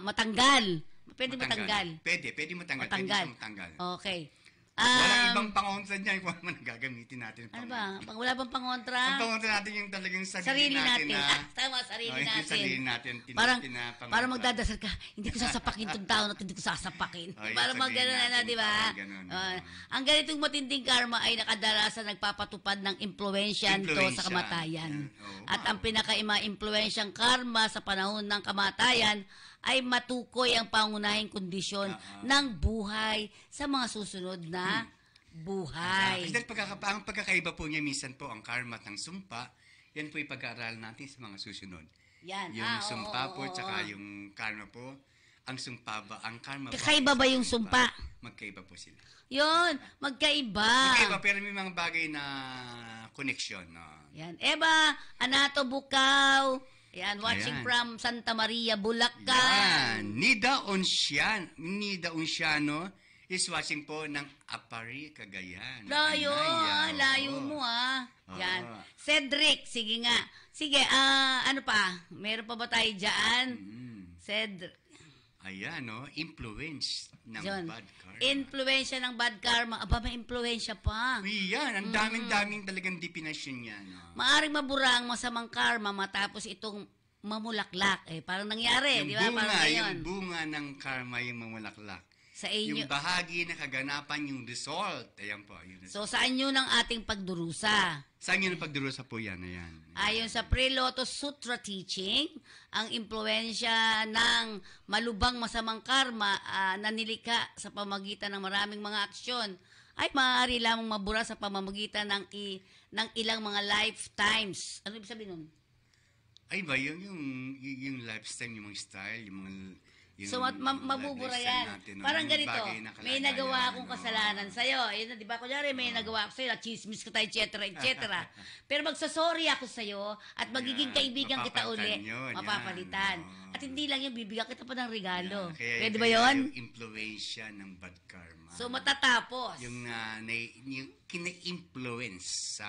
matanggal. Pwede matanggal. Pwede matanggal. Matanggal. Pwede siya matanggal. Okay. Walang ibang pangontra niya kung ano gagamitin natin. Ano ba? Wala bang pangontra? Ang pangontra natin yung talagang Sarili natin. na... Tama, sarili Yung natin. sarili natin. Parang magdadasal ka, hindi ko sasapakin tong tao na hindi ko sasapakin. Ay, Parang sabihin gano'n na, natin, di ba? parang ganun. Ang ganitong matinding karma ay nakadalasan nagpapatupad ng impluensya nito sa kamatayan. Oo. At ang pinaka-impluensyang karma sa panahon ng kamatayan ay matukoy ang pangunahing kondisyon ng buhay sa mga susunod na buhay. Kasi ang pagkakaiba po niya minsan po ang karma at ang sumpa, yan po ipag-aaralan natin sa mga susunod. Yan. Yung sumpa po, oo. tsaka yung karma po, ang sumpa ba, ang karma Kakaiba ba yung sumpa? Magkaiba po sila. Yun, magkaiba. Magkaiba, pero may mga bagay na connection. No? Yan. Eva, Anato Bukaw. Yan, watching Ayan. from Santa Maria, Bulacan. Yan. Nida Onciano He's watching po ng Apari, Cagayan. Layo, Anaya, layo oo. mo Yan. Oo. Cedric, sige nga. Sige, ano pa? Meron pa ba tayo dyan? Cedric. Ayan, no? Influence ng Yun. bad karma. Influensya ng bad karma. Aba, may influensya pa. Ayan, ang daming-daming talagang definition niya, no? Maaring mabura ang masamang karma matapos itong mamulaklak. Parang nangyari, di ba? Parang ngayon. Yung bunga ng karma, yung mamulaklak. Sa inyo. Yung bahagi na kaganapan, yung result. Ayan po. Yung result. So, saan yun ang ating pagdurusa? Saan yun ang pagdurusa po yan? Ayan. Ayon sa Pre-Lotus Sutra teaching, ang impluensya ng malubhang masamang karma na nilikha sa pamagitan ng maraming mga aksyon ay maaari lamang mabura sa pamamagitan ng ilang mga lifetimes. Ano ibig sabihin nun? Ay ba, yung lifestyle, yung mga style, yung mga... So, mabubura yan. Parang ganito, may nagawa akong kasalanan sa'yo. Ayun, di ba? Kunyari, may nagawa ako sa'yo, chismis ka tayo, etc. Pero magsasorry ako sa'yo at magiging kaibigan kita uli. Mapapalitan. At hindi lang yung bibigyan kita pa ng regalo. Pwede ba yun? Yung influensya ng bad karma. So, matatapos. Yung kina-influence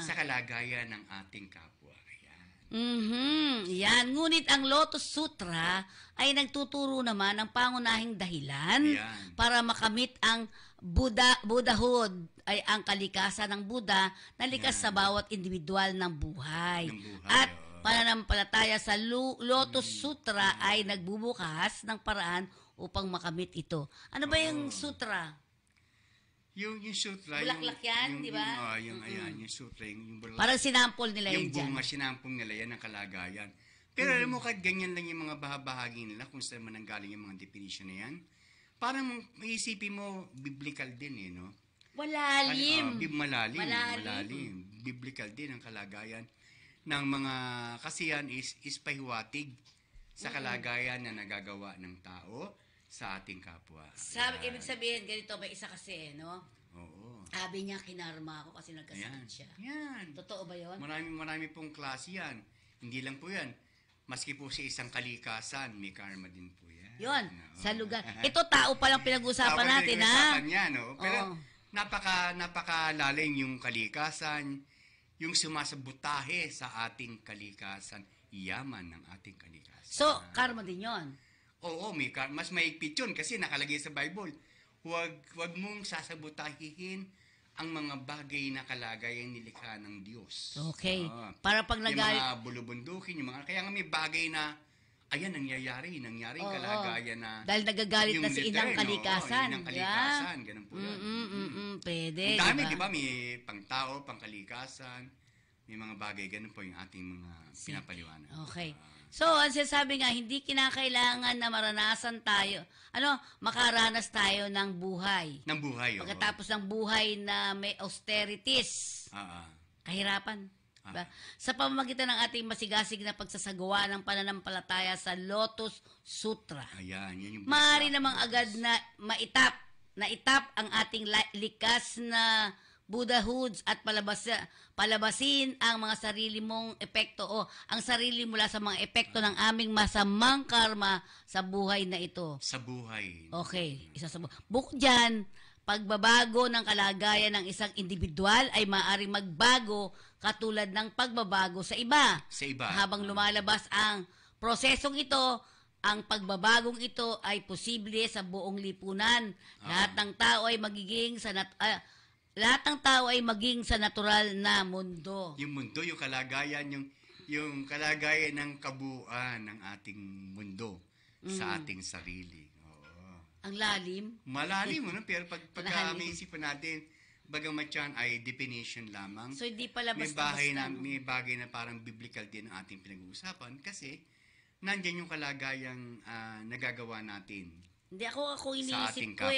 sa kalagayan ng ating kapwa. Yan. Ngunit ang Lotus Sutra ay nagtuturo naman ng pangunahing dahilan para makamit ang Buddhahood ay ang kalikasan ng Buddha na likas sa bawat individual ng buhay. At pananampalataya sa Lotus Sutra ay nagbubukas ng paraan upang makamit ito. Ano ba yung sutra? Yung sutra, bulaklak yan, di ba? Yung sutra, yung bulaklak. Parang sinampol nila yung dyan. bunga, sinampong nila yan ang kalagayan. Pero alam mo, kahit ganyan lang yung mga bahagi nila, kung saan man nanggaling yung mga definition na yan, parang maisipin mo, biblical din no? Malalim. Malalim. Biblical din ang kalagayan ng mga, kasi yan is pahiwatig sa kalagayan na nagagawa ng tao sa ating kapwa. Ibig sabihin, ganito, may isa kasi, no? Oo. Sabi niya, kinarma ako kasi nagkasakit siya. Yan. Totoo ba yun? Marami pong klase yan. Hindi lang po yan. Maski po sa isang kalikasan, may karma din po yan. Yun, sa lugar. Ito, tao palang pinag-usapan natin, ha? Yan, no? Pero napakalalim yung kalikasan, yung sumasabutahe sa ating kalikasan, yaman ng ating kalikasan. So, karma din yon. Oo, mas mahigpit yun kasi nakalagay sa Bible. Huwag mong sasabutahihin ang mga bagay na kalagayan nilikha ng Diyos. Okay. Para pag nagalit... Yung mga bulubundukin, kaya nga may bagay na, ayan, nangyari kalagayan na... Dahil nagagalit na si inang kalikasan. Inang kalikasan, ganun po yun. Pwede. Ang dami, di ba? May pang-tao, pang-kalikasan, may mga bagay, ganun po yung ating mga pinapaliwanag. Okay. So, ang sinasabi nga, hindi kinakailangan na maranasan tayo, makaranas tayo ng buhay. Ng buhay, Pagkatapos ng buhay na may austerities, kahirapan. Diba? Sa pamamagitan ng ating masigasig na pagsasagawa ng pananampalataya sa Lotus Sutra. Ayan, yan yung maaari namang agad na maitap ang ating likas na Buddhahoods at palabasin ang mga sarili mong epekto o ang sarili mula sa mga epekto ng aming masamang karma sa buhay na ito. Sa buhay. Okay, isa sa buhay. Bukod dyan, pagbabago ng kalagayan ng isang individual ay maaaring magbago katulad ng pagbabago sa iba. Sa iba. Habang lumalabas ang prosesong ito, ang pagbabagong ito ay posible sa buong lipunan. Lahat ng tao ay magiging sa natural na mundo. Yung mundo, yung kalagayan, yung kalagayan ng kabuuan ng ating mundo sa ating sarili. Oo. Ang lalim. Malalim, pero pagka may isipan natin, bagamat yan ay definition lamang. So, hindi pala may bagay na parang biblical din ang ating pinag-uusapan kasi nandiyan yung kalagayang nagagawa natin. Hindi ako iniisip ko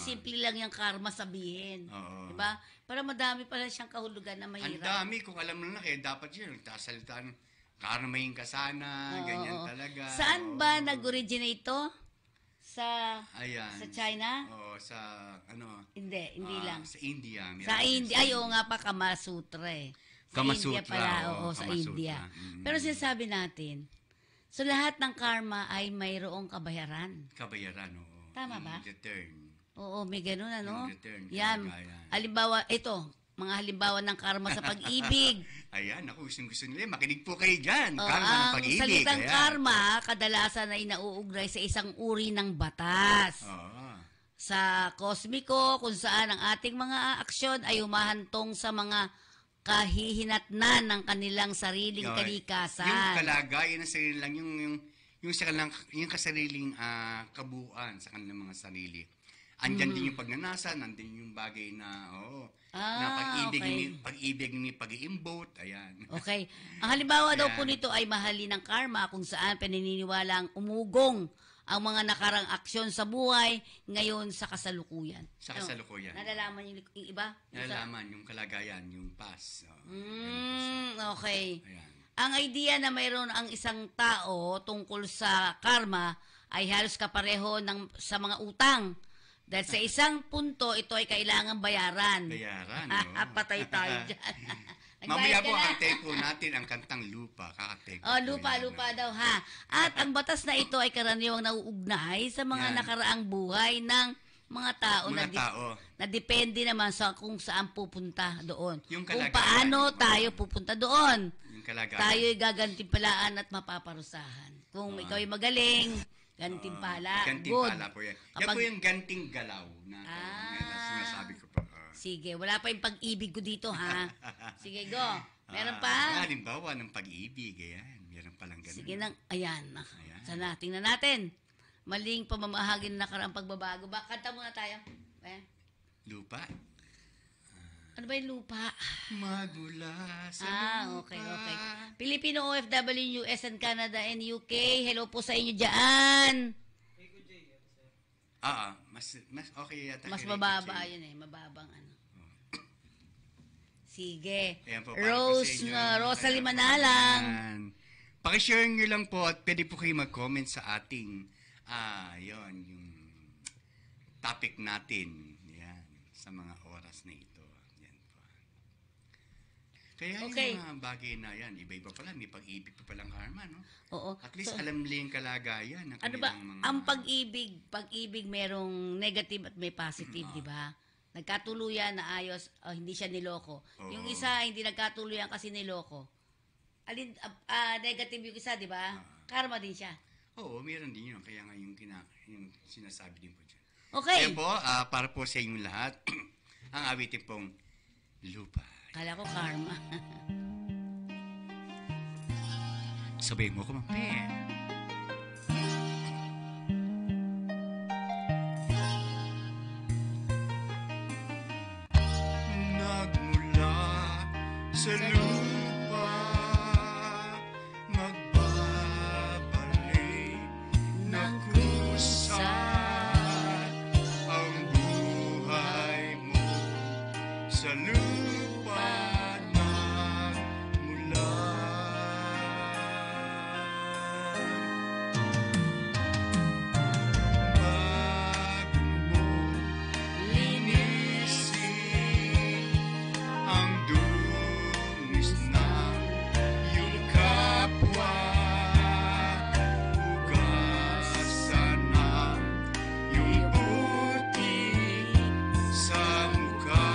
simple lang yung karma sabihin. Diba? Para madami pala siyang kahulugan na mahirap. Ang dami, kung alam mo na dapat yun, nagtasalitaan, karmahin ka sana, ganyan talaga. Saan ba nag-originate ito? Sa China? Oo, sa Hindi lang. Sa India. Sa India, nga pa, Kama Sutra Kama-sutra, India pala, sa India. Pero sinasabi natin, so lahat ng karma ay mayroong kabayaran. Kabayaran, oo. Tama ba? Return. Oo, may ganun ano. Yung return, Yan. kalagayan. Halimbawa, ito, mga halimbawa ng karma sa pag-ibig. Ayan, ako gusto nila. Makinig po kayo dyan. O, Karma ng ang pag-ibig. salitang Ayan. karma, kadalasan ay nauugnay sa isang uri ng batas. Oo. Sa kosmiko, kung saan ang ating mga aksyon ay humahantong sa mga kahihinatnan ng kanilang sariling Yung kalikasan. kalagayan ng sarili lang, yung sa kanilang, yung kasariling kabuuan sa kanilang mga sarili. Andyan din yung pagnanasa, nandun yung bagay na, na pag-ibig ni pag-iimbot, ayan. Okay. Ang halimbawa daw Yan. po nito ay mahalin ng karma kung saan pinaniniwalang umugong ang mga nakarang aksyon sa buhay ngayon sa kasalukuyan. Sa kasalukuyan. Nalalaman yung iba? Nalalaman yung kalagayan, yung past. Ganun po Okay. Ayan. Ang idea na mayroon ang isang tao tungkol sa karma ay halos kapareho sa mga utang. Dahil sa isang punto, ito ay kailangan bayaran. Bayaran, Patay tayo dyan. Mamaya Nagbayad po, ka na? kakatay po natin ang kantang Lupa. Kakatay po. Lupa daw ha. At ang batas na ito ay karaniwang nauugnay sa mga Yan. nakaraang buhay ng mga tao, Mga tao. na depende naman sa kung saan pupunta doon. Yung Kung kalagayan. paano tayo pupunta doon. Yung kalagayan. Tayo ay gagantimpalaan at mapaparusahan. Kung ikaw ay magaling, gantimpala. Gantimpala po yan. Yan Kapag- po yung ganting galaw na sinasabi ko po. Sige, wala pa yung pag-ibig ko dito, ha? Sige, go. Meron pa? Halimbawa ng pag-ibig, ayan. Meron palang ganun. Sige nang, ayan. Sana, tingnan natin. Maling pamamahagi ng nakaraang pagbabago. Kanta muna tayo. Ayan. Lupa. Ano ba yung lupa? Magmula sa lupa. Okay. Filipino OFW, US and Canada and UK. Hello po sa inyo dyan. Mas okay yata. Mas kay mababa Jay. yun eh. Mababang ano. Sige. Ayan po, para po Rose, sa inyo. Rosalie Ayan po. Manalang. Ayan. Pakishare nyo lang po at pwede po kayo mag-comment sa ating yung topic natin. Yan. Sa mga oras na ito. Yan po. Kaya Okay. yung mga bagay na yan, iba-iba pala, may pag-ibig pa palang karma, no? Oo. At least alam nila yung kalagayan ng Ano ba, kanilang mga... ang pag-ibig merong negative at may positive, di ba? Nagkatuluyan na ayos, hindi siya niloko. Oo. Yung isa, hindi nagkatuluyan kasi niloko. Negative yung isa, di ba? Karma din siya. Oo, meron din yun. Kaya nga yung sinasabi din po dyan. Okay. Kaya po, para po sa inyong lahat, ang awitin pong Lupa. Kala ko karma. Sabay mo ko, Mampen. Nagmula sa lupa, magbabalik na kusa ang buhay mo sa lupa nagmula. Bago mo linisin ang dungis ng iyong kapwa, hugasan ang iyong puti sa mukha.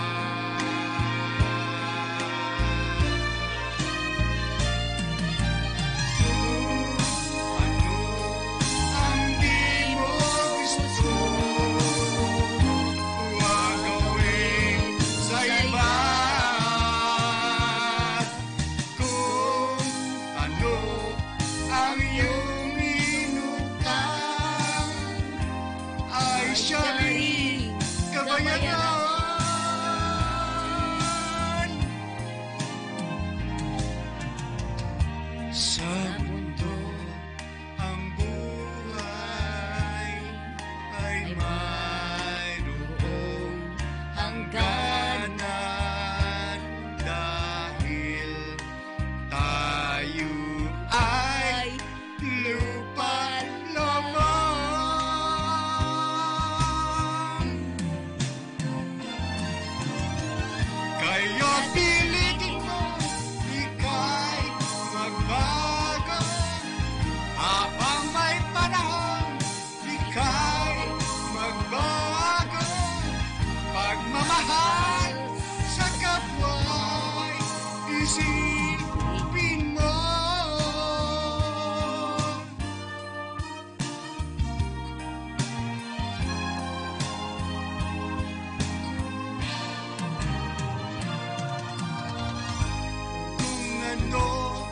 ano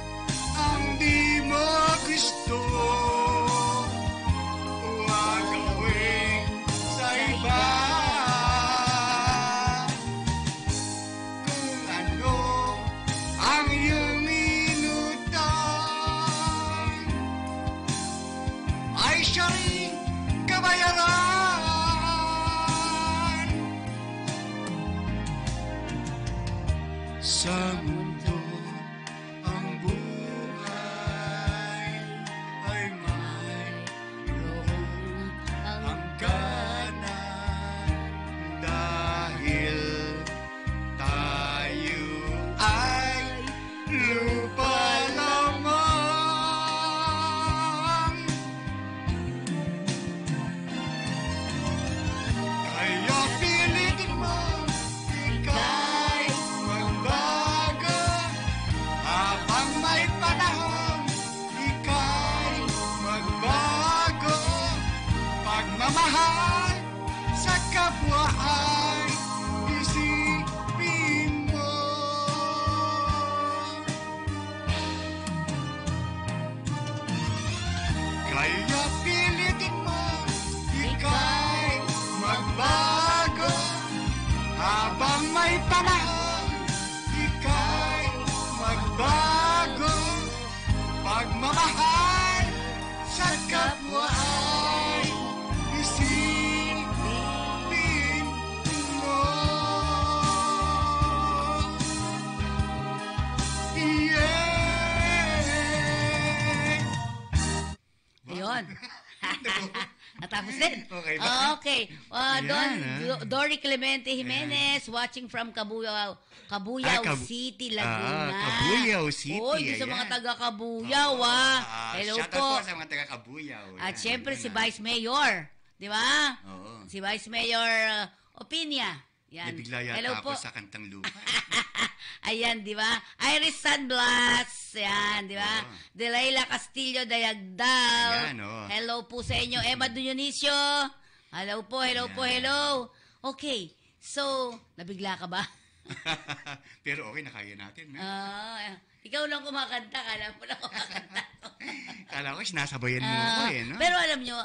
ang di mo gusto, huwag gawin sa iba. Kung ano ang iyong inutang, ay siya rin kabayaran. Sa mundo ang buhay ay mayroong hangganan, dahil tayo ay lupa lamang. Kaya pilitin mo ika'y magbago, habang may panahon ika'y magbago. Pagmamahal sa kapwa ay isipin mo. Kaya pilitin mo ika'y magbago, habang may panahon ika'y magbago. Pagmamahal sa kapwa ay isipin mo. Yeah! Ayun. Natapos din. Okay ba? Okay. Dory Clemente Jimenez, watching from Cabuyao City, Laguna. Cabuyao City. Oh, sa ayan. mga taga-Cabuyao, Hello shout po. out po sa mga taga-Cabuyao. At Ayan, syempre ayan si na. Vice Mayor. Di ba? Oo. Si Vice Mayor Opinia. Yan. Nabigla yata Hello ako po. sa kantang lupa. Ayan, di ba? Iris Sanblas. Yan, di ba? Oo. Delilah Castillo Dayagdao. Ayan, oo. Hello po sa inyo. Emma Dionisio. Hello po, hello po, Ayan. hello. Okay. So, nabigla ka ba? Pero okay, nakaya natin. Ikaw lang kumakanta. Kala mo lang kumakanta. Kala ko, sinasabayan mo ako no? Pero alam nyo,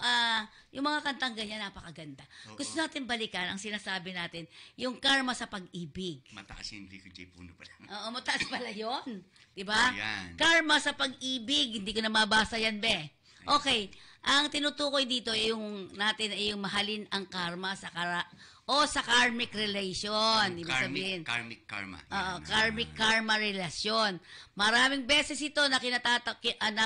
yung mga kantang ganyan, napakaganda. Oo. Gusto natin balikan ang sinasabi natin, yung karma sa pag-ibig. Mataas yung Rico J. Puno pala. Oo, mataas pala yun. Diba? Ayan. Karma sa pag-ibig. Hindi ko na mabasa yan, be. Okay. Ang tinutukoy dito yung mahalin ang karma sa sa karmic relation. Ibig sabihin. Karmic karma. Oo, Yan. karmic karma relasyon. Maraming beses ito na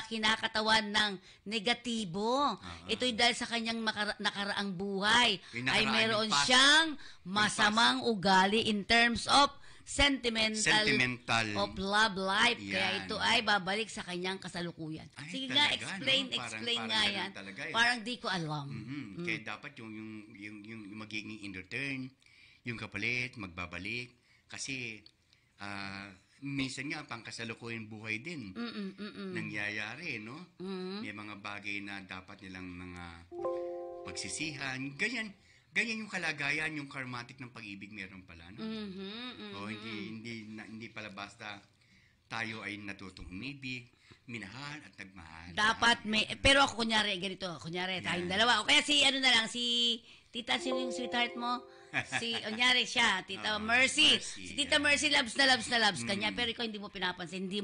kinakatawan ng negatibo. Ito'y dahil sa kanyang nakaraang buhay Yung ay nakaraan, meron yung past. siyang masamang ugali in terms of sentimental of love life. Kaya Yan. ito ay babalik sa kanyang kasalukuyan. Ay, Sige nga, talaga, explain no? Parang nga ganun yan. talaga yun. Parang di ko alam. Kaya dapat yung magiging in return, yung kapalit, magbabalik. Kasi, minsan nga, pangkasalukuyan buhay din. Nangyayari, no? May mga bagay na dapat nilang mga pagsisihan. Ganyan yung kalagayan, yung karmatic ng pag-ibig meron pala, no? O, hindi pala basta tayo ay natutong umibig, minahal at nagmahal. Dapat may, pero ako kunyari, tayong dalawa. O kaya si Tita, sino yung sweetheart mo? Kunyari siya, Tita Mercy. Si Tita Mercy loves na loves kanya, pero ikaw hindi mo pinapansin, hindi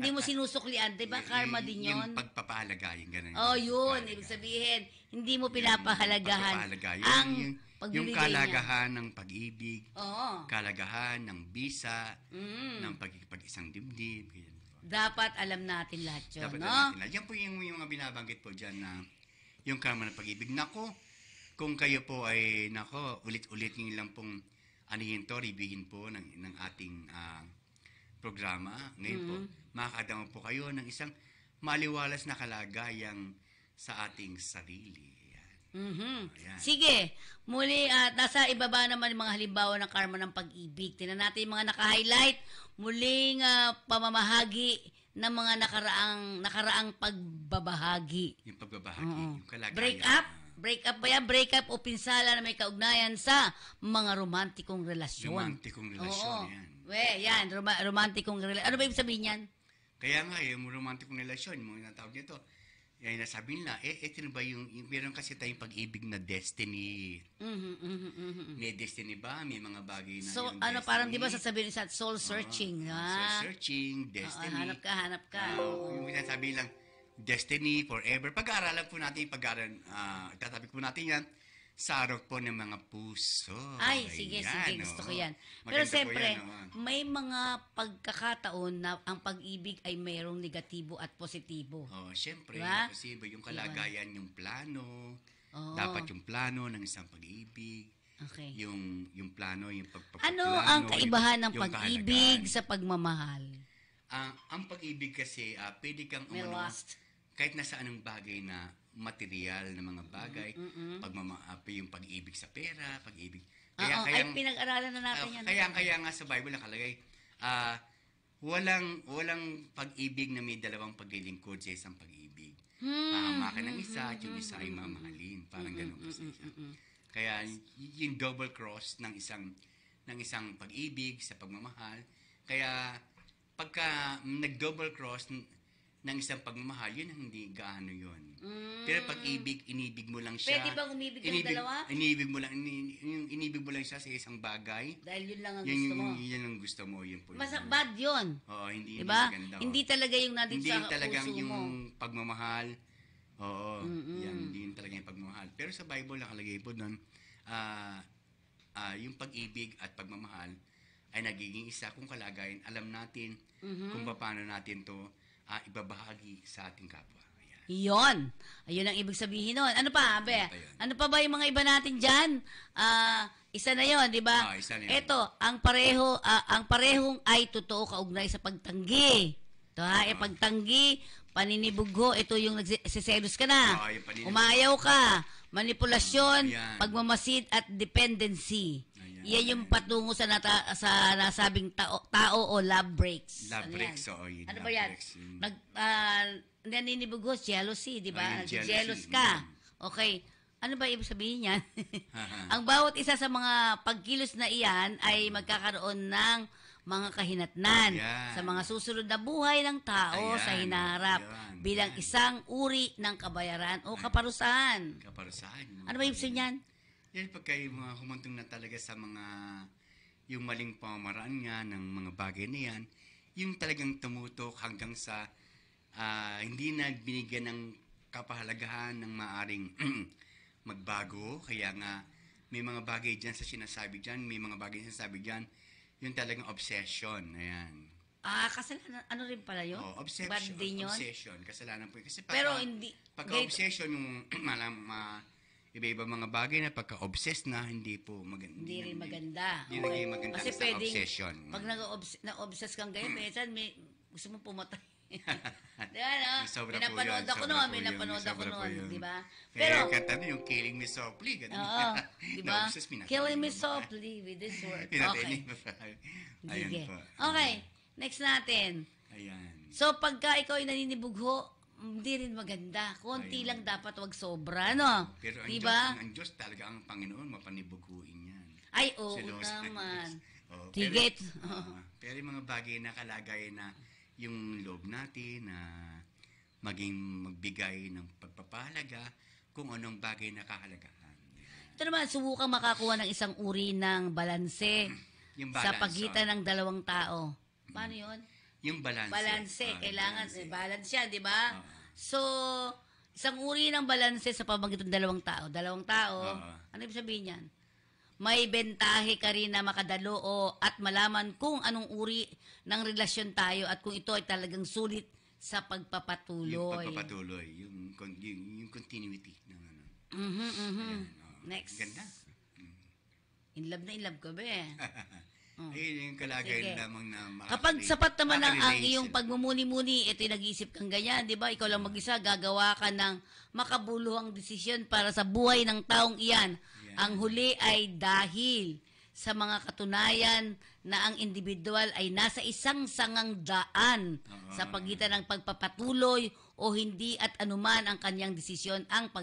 mo sinusuklian. Diba karma din yun? Yung pagpapahalaga, yung ganun. Oh, yun. Ibig sabihin, hindi mo pinapahalagahan ang yung pagbibigay niya. kalagahan ng pag-ibig, Oo. kalagahan ng bisa, ng pag-isang dibdib. Ganyan. Dapat alam natin lahat yun, Dapat no? natin lahat. Yan po yung mga binabanggit po dyan na yung karma ng pag-ibig. Nako, kung kayo po ay, ulit-ulit nyo lang pong anihin to, ribigin po ng ating programa. Ngayon po, makakadama po kayo ng isang maliwalas na kalagayang sa ating sarili. Ayan. Sige, muli nasa ibaba naman yung mga halimbawa ng karma ng pag-ibig. Tingnan natin yung mga naka-highlight, muling pamamahagi ng mga nakaraang pagbabahagi. Yung pagbabahagi, yung kalagayan. Break up ba yan? Break up o pinsala na may kaugnayan sa mga romantikong relasyon. Romantikong relasyon, Oo. yan. Yan, romantikong relasyon. Ano ba ibig sabihin yan? Kaya nga, yung romantikong relasyon, yung mga tawag nito, yan nasabi nila, ito na ba meron kasi tayong pag-ibig na destiny. May destiny ba? May mga bagay na So, yung ano, destiny. parang di ba sasabihin sa soul searching, Soul searching, destiny. hanap ka. Yung sinasabi lang, destiny, forever. Pag-aaralan po natin, tatabi po natin yan, sarok po ng mga puso. Ay, sige, gusto ko yan. Pero Maganda po siyempre, yan, may mga pagkakataon na ang pag-ibig ay mayroong negatibo at positibo. Siyempre, Diba? kasi yung kalagayan, yung plano, Oo. dapat yung plano ng isang pag-ibig, Okay. yung plano, yung pagpaplano. Ano ang kaibahan ng yung pag-ibig kahalagahan. sa pagmamahal? Ang pag-ibig kasi, pwede kang May lust. kahit nasa anong bagay na material na mga bagay, yung pag-ibig sa pera, pag-ibig. Ay pinag-aralan na natin yan. Kaya nga sa Bible nakalagay, walang pag-ibig na may dalawang paglilingkod sa isang pag-ibig. Pahamakan ng isa at yung isa ay mamahalin. Parang ganun kasi siya. Kaya yung double cross ng isang pag-ibig sa pagmamahal. Kaya pagka nag-double cross ng isang pagmamahal, yun ang hindi gaano yun. Pero pag-ibig, inibig mo lang siya. Pwede bang umibig ng dalawa? Inibig mo lang siya sa isang bagay. Dahil yun lang ang gusto mo. Yun ang gusto mo. Yun po. Bad yun. Oo, hindi Diba? maganda. Hindi talaga yung nandito Hindi sa talagang puso yung mo. pagmamahal. Oo, yan, hindi yun talaga yung pagmamahal. Pero sa Bible, nakalagay po doon, yung pag-ibig at pagmamahal ay nagiging isa kung kalagayan. Alam natin kung paano natin to ibabahagi sa ating kapwa. Ayan. Yon. Ayun ang ibig sabihin nun. Ano pa, Abe? Ano pa ba yung mga iba natin dyan? Isa na yon, di ba? Isa na yun. Ito, ang parehong ay totoo kaugnay sa pagtanggi. Ito pagtanggi, paninibugho, ito yung nagsiselos ka na. Yung paninibugho. Umayaw ka, manipulasyon, Ayan. pagmamasid at dependency. Ayan. Yan yung patungo sa nasabing tao o love breaks. Love Ano breaks, yan? oo, yun, Ano love ba yan? breaks, yun. Naninibugos, jealousy, di ba? Yung jealousy, Jealous ka. Okay. Ano ba ibig sabihin yan? Ang bawat isa sa mga pagkilos na iyan ay magkakaroon ng mga kahinatnan Ayan. sa mga susunod na buhay ng tao Ayan. sa hinaharap Ayan. bilang Ayan. isang uri ng kabayaran o kaparusahan. Kaparusahan. Ano ba ibig sabihin yan? Yan pagka yung mga humantong na talaga sa yung maling pamamaraan nga ng mga bagay na yan, yung talagang tumutok hanggang sa hindi na binigyan ng kapahalagahan ng maaring magbago. Kaya nga, may mga bagay dyan sa sinasabi dyan, may mga bagay na sinasabi dyan, yung talagang obsession. Ayan. Kasalanan, ano rin pala yun? Obsession. Bad din yun? Obsession. Kasalanan po yun. Kasi Pero hindi. pagka-obsession, yung iba-iba mga bagay na pagka-obsess na, hindi po maganda. Hindi rin maganda. Hindi naging maganda Kasi sa pwedeng, obsession. pag na-obsess kang ganyan, minsan gusto mo pumatay. Diba, no? Sobra May po napanood yun, ako sobra noon, po may yun, napanood ako sobra po noon, yun. di ba? Pero, Pero, kanta nun, yung Killing Me Softly, ganun. oo, di ba? Na-obsess, pinatay Killing me mo. softly with this word. Pinatay Okay. niyo pa. Ayan Sige. po. Okay, next natin. Ayan. So, pagka ikaw ay naninibugho, hindi rin maganda. Konti Ayun. lang dapat wag sobra, no? Pero ang Diba? Diyos talaga ang Panginoon, mapanibuguin yan. Ay, oo Selos ng naman. Diyos. Oo, Tigit. Pero yung mga bagay na kalagay na yung loob natin na maging magbigay ng pagpapahalaga kung anong bagay na kahalagahan. Ito naman, subukang makakuha ng isang uri ng balanse Yung sa balance, pagitan ng dalawang tao. Paano yun? yung balance. Balanse. Kailangan, balance yan, di ba? Oo. So, isang uri ng balanse sa pamagitan ng dalawang tao. Dalawang tao, Oo. ano ibig sabihin yan? May bentahe ka rin na makadalo at malaman kung anong uri ng relasyon tayo at kung ito ay talagang sulit sa pagpapatuloy. Yung pagpapatuloy, yung continuity ng ano. Ayan, oo. Next. Ganda. In love na in love ka ba eh. Ayun yung kalagay Sige. lamang na Kapag sapat naman ang makarelate iyong sila. pagmumuni-muni, ito nag-iisip kang ganyan, di ba? Ikaw lang mag-isa, gagawa ka ng makabuluhang desisyon para sa buhay ng taong iyan. Ang huli ay dahil sa mga katunayan na ang individual ay nasa isang sangang daan sa pagitan ng pagpapatuloy o hindi at anuman ang kanyang desisyon, ang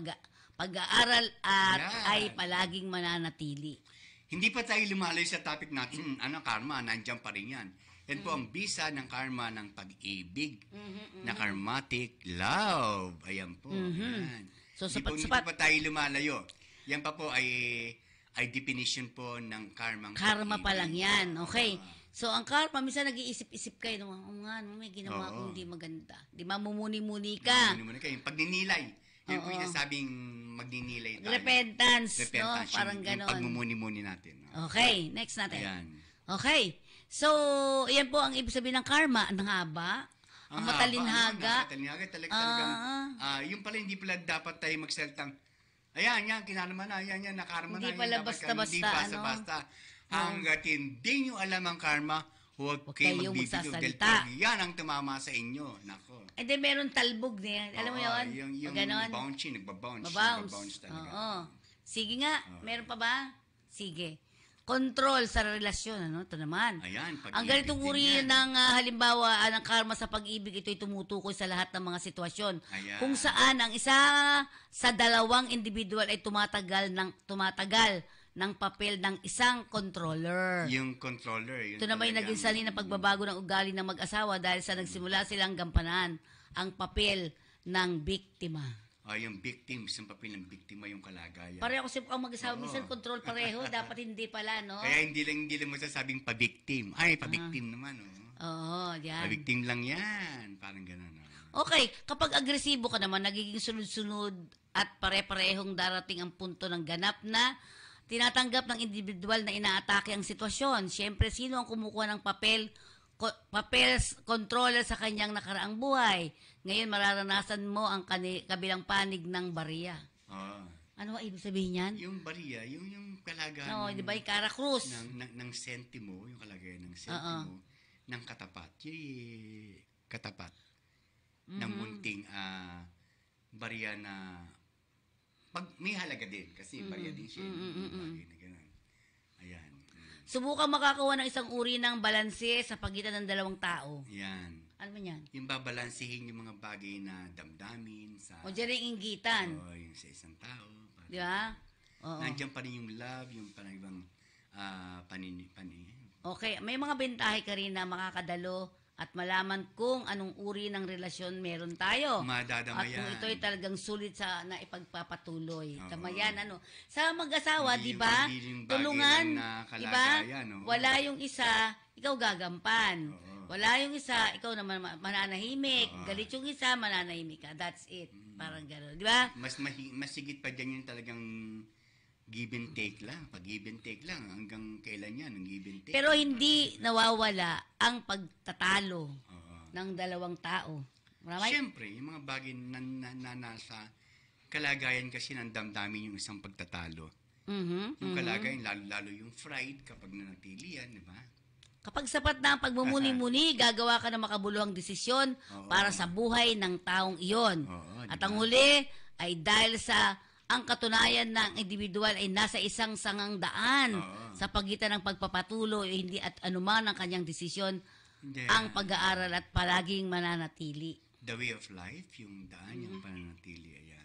pag-aaral at Yan. ay palaging mananatili. hindi pa tayo lumalayo sa topic natin, karma, nandiyan pa rin yan. Yan po ang bisa ng karma ng pag-ibig, na karmatic love. Ayan po. Ayan. So, Hindi pa tayo lumalayo. Yan pa po ay definition po ng karma. Karma pa lang yan. Okay. So, ang karma, minsan nag-iisip-isip kayo, may ginawa akong hindi maganda. Di mamumuni-muni ka. Mamumuni ka. Yung pagninilay. Yung po yung nasabing magninilay tayo. Repentance, no? Parang gano'n. Yung pagmumuni-muni natin. No? Okay, next natin. Ayan. Okay. So, yan po ang ibig sabihin ng karma. Ang haba, ang matalinhaga. Matalinhaga talagang. Yung pala, hindi pala dapat tayo magsaltang, ayan, kinalaman na, yan, nakarma na. Hindi pala basta-basta, Hindi basta-basta. Hanggat hindi nyo alam ang karma, huwag kayong magsasalita. Yan ang tumama sa inyo. Nako. And then meron talbog niya. Alam mo yun? Yung bouncy, nagbabounce. Mabounce. Talaga. Sige nga, meron pa ba? Sige. Control sa relasyon, Ito naman. Ayan, ang ganitong uri ng halimbawa ng karma sa pag-ibig, ito'y tumutukoy sa lahat ng mga sitwasyon. Ayan. Kung saan ang isa sa dalawang individual ay tumatagal ng papel ng isang controller. Yung controller. Ito naman yung naging sanhi ng pagbabago ng ugali ng mag-asawa dahil sa nagsimula silang gampanan ang papel ng biktima. Yung victim, isang papel ng biktima yung kalagayan. Pareho kasi ang mag-asawa, minsan control pareho, dapat hindi pala, no? Kaya hindi lang masasabing pa-victim. Pa-victim naman, Oo, yan. Pa-victim lang yan. Parang gano'n, Okay, kapag agresibo ka naman, nagiging sunod-sunod at pare-parehong darating ang punto ng ganap na tinatanggap ng individual na inaatake ang sitwasyon. Siyempre, sino ang kumukuha ng papel controller sa kanyang nakaraang buhay? Ngayon, mararanasan mo ang kabilang panig ng bariya. Ano ang ibig sabihin yan? Yung bariya, yung kalagayan. No, di ba yung Cara Cruz? Ng sentimo, yung kalagayan ng sentimo, ng katapat. Yung katapat. Ng munting bariya na may halaga din. Kasi bariya din siya. Bagay na gano'n. Ayan. Subukan makakuha ng isang uri ng balanse sa pagitan ng dalawang tao. Yan. Ano man yan? Yung babalansihin yung mga bagay na damdamin sa... O dyan yung inggitan. Yung sa isang tao. Di ba? Nandiyan pa rin yung love, yung parang ibang panini. Okay, may mga bentahe ka rin na makakadalo at malaman kung anong uri ng relasyon meron tayo. Madadama at yan. kung ito'y talagang sulit na ipagpapatuloy. Tama yan, Sa mag-asawa, di ba? Tulungan, di ba? Wala yung isa, ikaw gagampan. Wala yung isa, ikaw naman mananahimik. Galit yung isa, mananahimik ka. That's it. Parang gano'n, di ba? Mas higit pa dyan yung talagang give and take lang. Pag give and take lang. Hanggang kailan yan, ang give and take. Pero hindi nawawala ang pagtatalo ng dalawang tao. Maramay? Siyempre, yung mga bagay na nasa kalagayan kasi ng damdamin yung isang pagtatalo. Yung kalagayan, lalo yung fright kapag nanatili yan, di ba? Kapag sapat na ang pagmumuni-muni, gagawa ka ng makabuluhang desisyon para sa buhay ng taong iyon. At ang huli ay dahil sa ang katunayan ng individual ay nasa isang sangang daan sa pagitan ng pagpapatuloy o hindi at anuman ang kanyang desisyon, ang pag-aaral at palaging mananatili. The way of life, yung daan, yung pananatili. Ayan.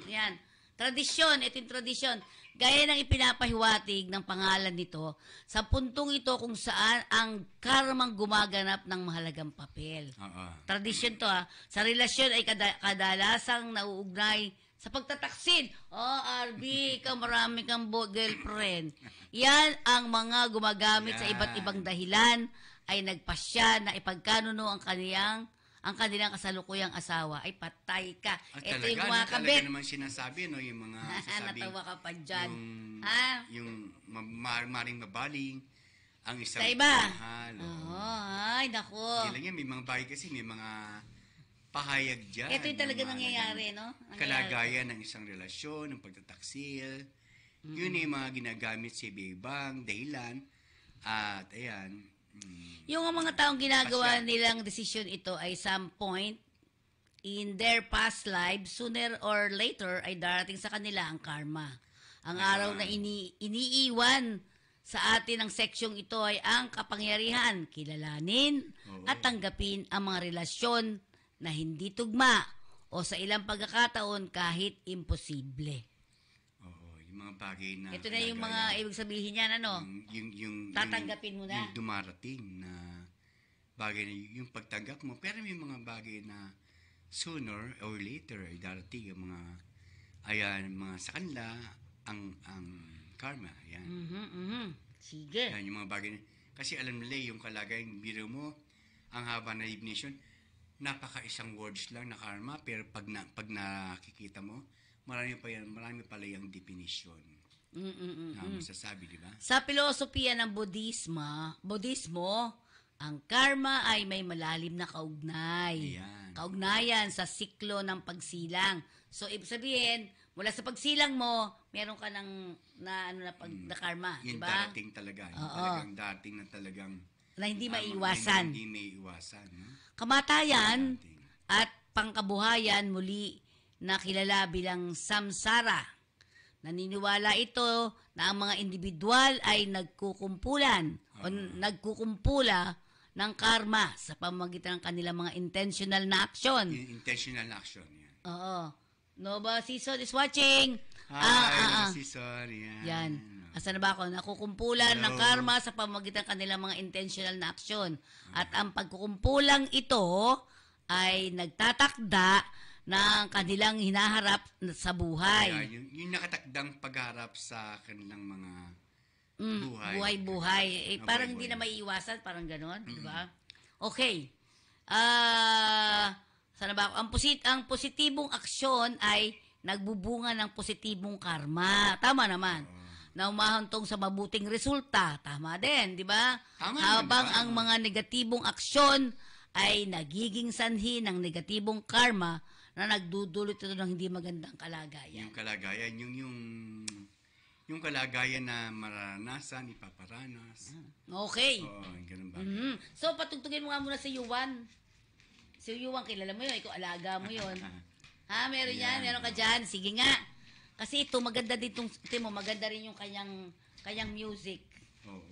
Yan. Tradisyon, ito yung tradisyon. Gaya ng ipinapahiwatig ng pangalan nito, sa puntong ito kung saan ang karmang gumaganap ng mahalagang papel. Tradisyon to Sa relasyon ay kadalasang nauugnay sa pagtataksin. RB, ikaw marami kang girlfriend. Yan ang mga gumagamit sa iba't ibang dahilan ay nagpasya na ipagkanuno ang kanilang kasalukuyang asawa ay patay ka. Ito yung mga kabit. Talaga naman sinasabi, yung mga sasabi. Natawa ka pa dyan. Yung maring mabaling, ang isang sa iba. mahal. Ay, nako. Hindi lang yan, may mga bagay kasi, may mga pahayag dyan. Ito yung talaga nangyayari, no? Kalagayan ng isang relasyon, ng pagtataksil. Yun yung mga ginagamit sa ibang dahilan. At ayan. Yung mga taong ginagawa nilang desisyon ito ay some point in their past lives, sooner or later ay darating sa kanila ang karma. Ang araw na iniiwan sa atin ng seksyong ito ay ang kapangyarihan, kilalanin at tanggapin ang mga relasyon na hindi tugma o sa ilang pagkakataon kahit imposible. mga bagay na Ito na yung mga ibig sabihin niyan, ano? Tatanggapin mo na. Yung dumarating na bagay na yung pagtanggap mo. Pero may mga bagay na sooner or later ay darating ang mga sa kanila ang karma. Ayan. Sige. Yan, yung mga bagay na, kasi alam nila yung kalagayan, biro mo, ang haba na definition, napaka-isang words lang na karma, pero pag nakikita mo, marami pala yung definition na masasabi, di ba? Sa filosofiya ng Budismo, ang karma ay may malalim na kaugnayan sa siklo ng pagsilang. So, ibig sabihin, mula sa pagsilang mo, meron ka ng na karma, di Yung ba? darating talaga. Yung talagang darating na talagang Na hindi maiiwasan. Hindi maiiwasan. No? Kamatayan at pangkabuhayan muli na kilala bilang samsara. Naniniwala ito na ang mga individual ay nagkukumpula ng karma sa pamamagitan ng kanilang mga intentional na aksyon. Intentional na action. Yan. Oo. Nova Season is watching. Nova Season. Yan. Yan. Asa na ba ako? Nakukumpulan ng karma sa pamamagitan ng kanilang mga intentional na aksyon. At ang pagkukumpulang ito ay nagtatakda ng kanilang hinaharap sa buhay. Yung nakatakdang pagharap sa kanilang mga buhay. Parang hindi na maiiwasan, parang gano'n, di ba? Okay. Sana ba ako? Ang positibong aksyon ay nagbubunga ng positibong karma. Tama naman. Na umahantong sa mabuting resulta. Tama din, di ba? Habang ang mga negatibong aksyon ay nagiging sanhi ng negatibong karma na nagdudulot ito ng hindi magandang kalagayan. Yung kalagayan, yung kalagayan na maranasan, ipaparanas. Okay. Oo, ganun ba? So, patugtugin mo nga muna si Yuan. Si Yuan, kilala mo yun. Ikaw, alaga mo yun. Meron yan. Meron ka dyan. Sige nga. Kasi ito, maganda din maganda rin yung kanyang music. Oo.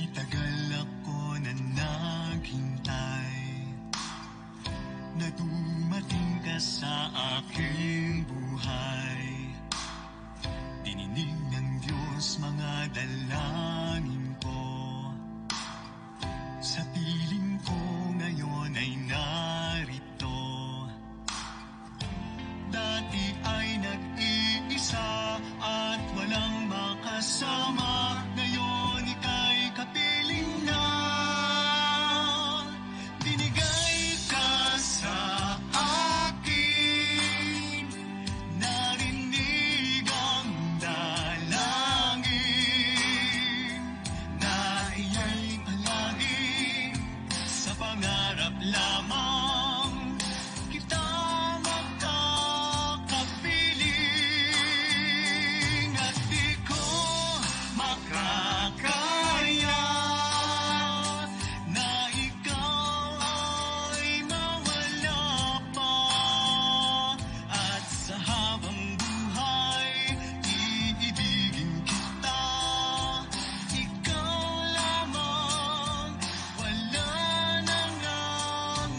Tagal ako na naghintay na dumating ka sa aking buhay. Dininig ng Diyos mga dalangin ko. Sa piling ko ngayon ay narito. Dati ay nag-iisa at walang makasama. Ngayon ika'y kapiling na. Binigay ka sa akin. Narinig ang dalangin na iya'y palaging sa pangarap lamang kita magkakapiling at di ko makakaya na ikaw ay mawala pa at sa habang buhay iibigin kita. Ikaw lamang, wala nang ang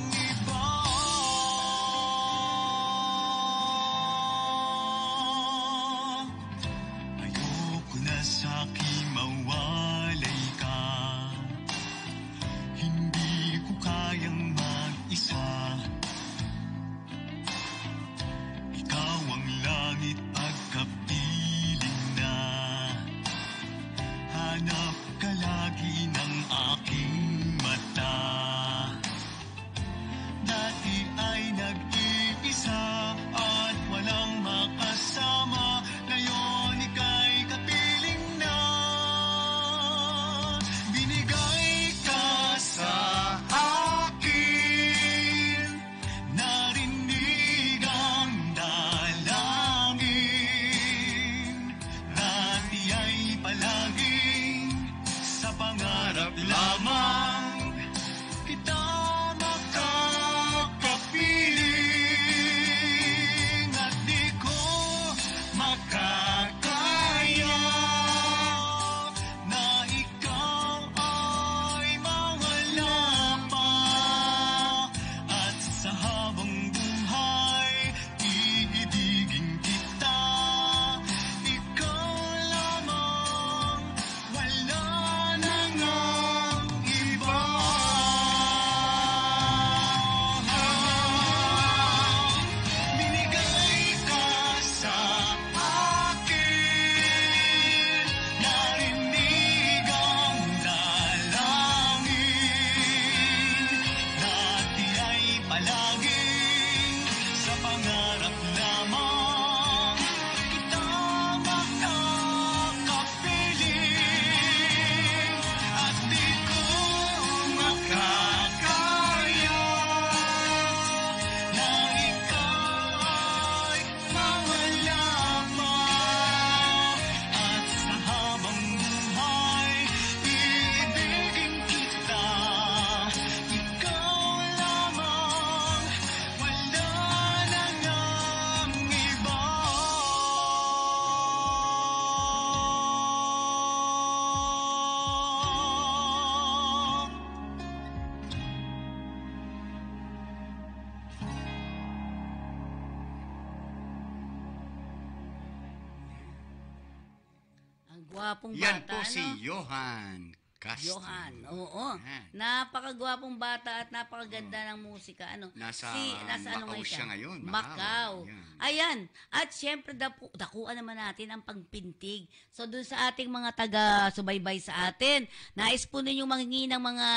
Gwapong Yan bata, po si ano? Johan Castro. Johan, oo. Yan. Napakagwapong bata at napakaganda ng musika. Ano? Nasa ano Macau siya ngayon, Macau. Macau. Yan. Ayan. At syempre, dakuan naman natin ang pagpintig. So, dun sa ating mga taga-subaybay sa atin, nais po ninyong manghingi ng mga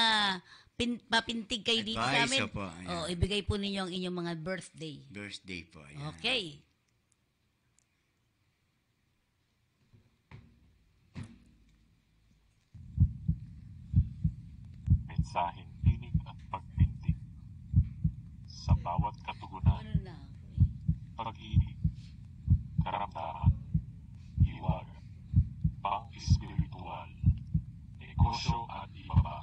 papintig kayo dito sa Advice, amin. opo, ayan. Oh, ibigay po ninyo ang inyong mga birthday. Birthday po. Ayan. Okay. Mensaheng tinig at pagpintig. Sa bawat katugunan, Ano na? pag-ibig, karamdaman, hiwaga, pang-espiritual, negosyo at iba pa.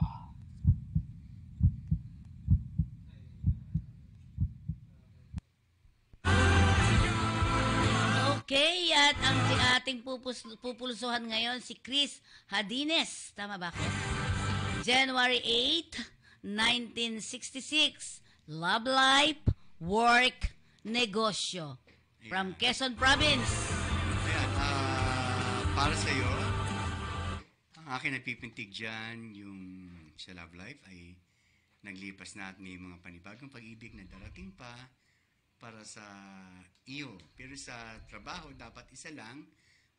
Okay, at ang ating pupulsuhan ngayon si Chris Hadines. Tama ba ako? January 8, 1966. Love life, work, negosyo. From Quezon Province. Ayan, para sa iyo, ang akin nagpipintig dyan, yung sa love life ay naglipas na at may mga panibagong pag-ibig na darating pa para sa iyo. Pero sa trabaho, dapat isa lang.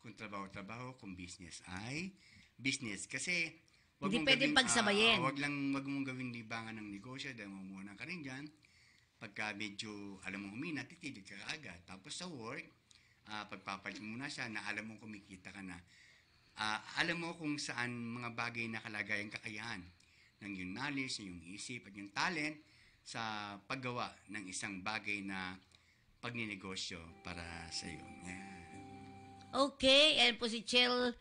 Kung trabaho, kung business ay business. Kasi wag Hindi mong pwedeng pagsabayin. wag mong gawing libangan ng negosyo dahil muna ka rin dyan. Pagka medyo alam mo humina, titilig ka agad. Tapos sa work, pagpapalit muna siya na alam mo kumikita ka na. Alam mo kung saan mga bagay na kalagayang kakayahan ng yung knowledge, yung isip at yung talent sa paggawa ng isang bagay na pagninegosyo para sa iyo. Yan. Okay, and po si Chel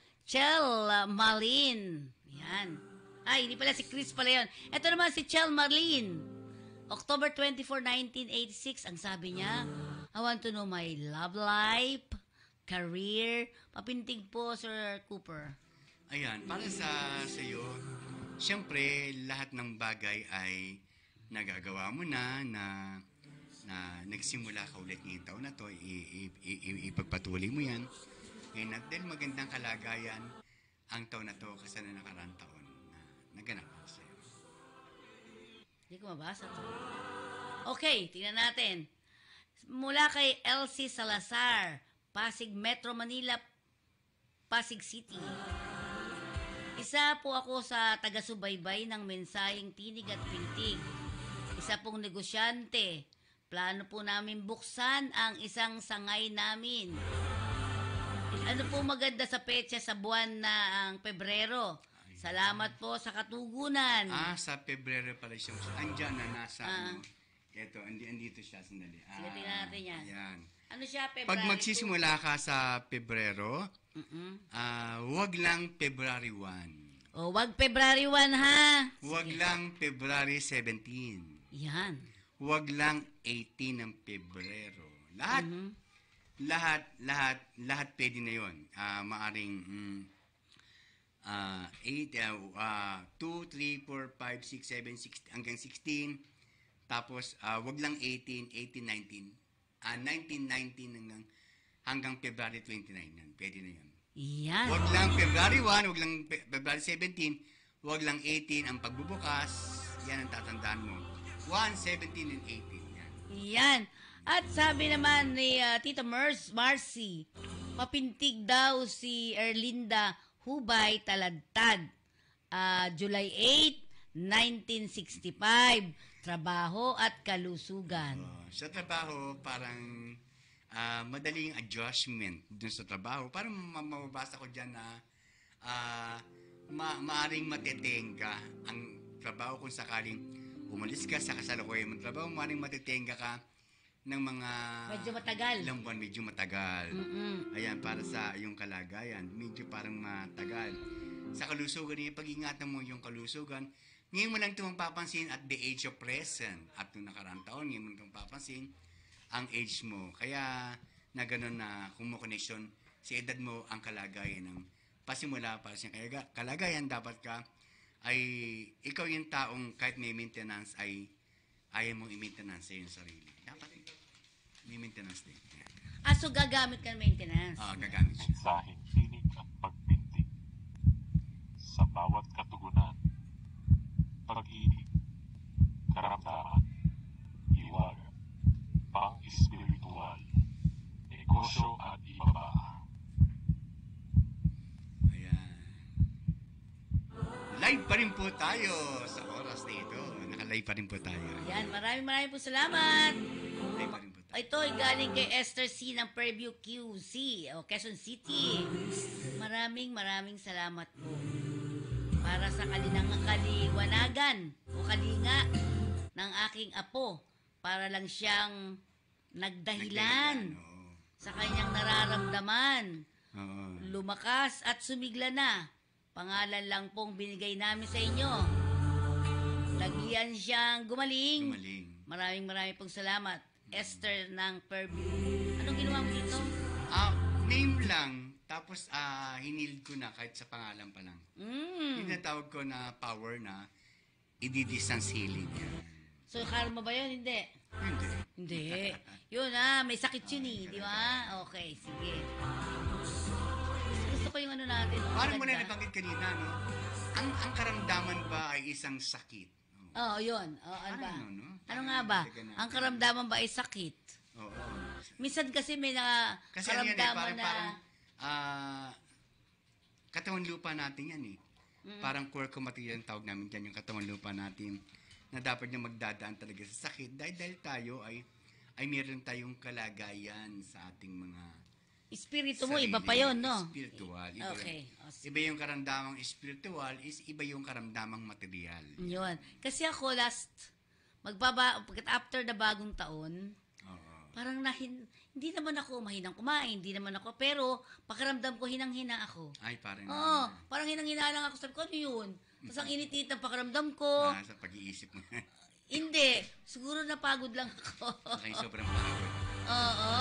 Malin. Yan. Ay, hindi pala si Chris pala yun. Ito naman si Chel Malin. October 24, 1986, ang sabi niya, I want to know my love life, career. Papintig po, Sir Cooper. Ayan, para sa iyo, siyempre, lahat ng bagay ay nagagawa mo na nagsimula ka ulit ngayong taon na to, ipagpatuloy mo yan. Ngayon, at dahil magandang kalagayan, ang taon na to kasi na nakarang taon na naganap sa iyo. Hindi ko mabasa to. Okay, tingnan natin. Mula kay Elsie Salazar, Pasig Metro Manila, Pasig City. Isa po ako sa taga-subaybay ng mensaheng tinig at pintig. Isa pong negosyante. Plano po namin buksan ang isang sangay namin. Ano po maganda sa petsa sa buwan na ang Pebrero? Salamat po sa katugunan. Sa Pebrero pala siya. Andyan na nasa, ito, andito siya, sandali. Sige, tingnan natin yan. Ayan. Ano siya, Pebrero? Pag magsisimula ka sa Pebrero, wag lang February 1. O, wag February 1, ha? Wag lang February 17. Yan. Wag lang 18 ng Pebrero. Lahat pwede na yun. Maaring 8, 2, 3, 4, 5, 6, 7, 6, hanggang 16. Tapos, wag lang 18, 19, 19 hanggang February 29. Yan. Pwede na yun. Yan. Wag lang February 1, wag lang February 17, wag lang 18 ang pagbubukas. Yan ang tatandaan mo. 1, 17, and 18. Yan. Yan. At sabi naman ni Tita Marcy, papintig daw si Erlinda Hubay Taladtad. July 8, 1965. Trabaho at kalusugan. Sa trabaho, parang madaling adjustment dun sa trabaho. Parang mababasa ko dyan na maaring matetenga ang trabaho kung sakaling umalis ka sa kasalukuyan mong trabaho, maaring matetenga ka ng mga Medyo matagal. ilang buwan, medyo matagal. Ayan, para sa iyong kalagayan, medyo parang matagal. Sa kalusugan, pag-ingatan mo yung kalusugan, ngayon mo lang ito mapapansin at the age of present. At nung nakaraang taon, ngayon mo lang ito mapapansin ang age mo. Kaya na gano'n na kumukoneksyon sa edad mo ang kalagayan ng pasimula para sa kalagayan. Dapat ka ay ikaw yung taong kahit may maintenance ay ayaw mong i-maintenance sa iyong sarili. Dapat may maintenance din. So gagamit ka ng maintenance. Gagamit siya. Mensaheng tinig at pagpintig. sa bawat katugunan, pag-ibig, karamdaman, hiwaga, pang-espiritual, negosyo at iba pa. Ayan. Live pa rin po tayo sa oras na ito. Naka-live pa rin po tayo. Yan, maraming po salamat. Live pa rin po tayo. Ito ay galing kay Esther C. ng Fairview QC, o Quezon City. Maraming salamat po. Para sa kaliwanagan o kalinga ng aking apo. Para lang siyang nagdahilan Oo. sa kanyang nararamdaman. Oo. Lumakas at sumigla na. Pangalan lang pong binigay namin sa inyo. Lagian siyang gumaling. Gumaling. Maraming pong salamat. Esther ng Fairview. Anong ginawa mo dito? Name lang. Tapos hinild ko na kahit sa pangalan pa lang. Mm. Tinatawag ko na power na i-distance healing. So, karma ba yun? Hindi. Hindi. Yun may sakit yun di ba? Okay, sige. Gusto ko yung ano natin. Parang mo na nabanggit kanina, no? Ang karamdaman ba ay isang sakit? Oo, yun. Ano ba? No? Ano nga ba? Ang karamdaman ba ay sakit? Oo. Minsan kasi may Kasi ano yan karamdaman parang katawan lupa natin yan Parang core material ang tawag namin dyan, yung katawan lupa natin na dapat niya magdadaan talaga sa sakit dahil tayo ay meron tayong kalagayan sa ating mga espiritu mo, sarili. iba pa yun, no? Spiritual. Okay. Iba yung karamdamang spiritual iba yung karamdamang material. Yun. Kasi ako after na bagong taon, parang hindi naman ako mahinang kumain, hindi naman ako, pero pakiramdam ko hinang-hina ako. Ay, parang parang hinang-hina lang ako. Sabi ko, ano yun? Tapos ang init-init ng pakiramdam ko. sa pag-iisip mo. Hindi. Siguro napagod lang ako. Ay, sobrang pagod. Oo.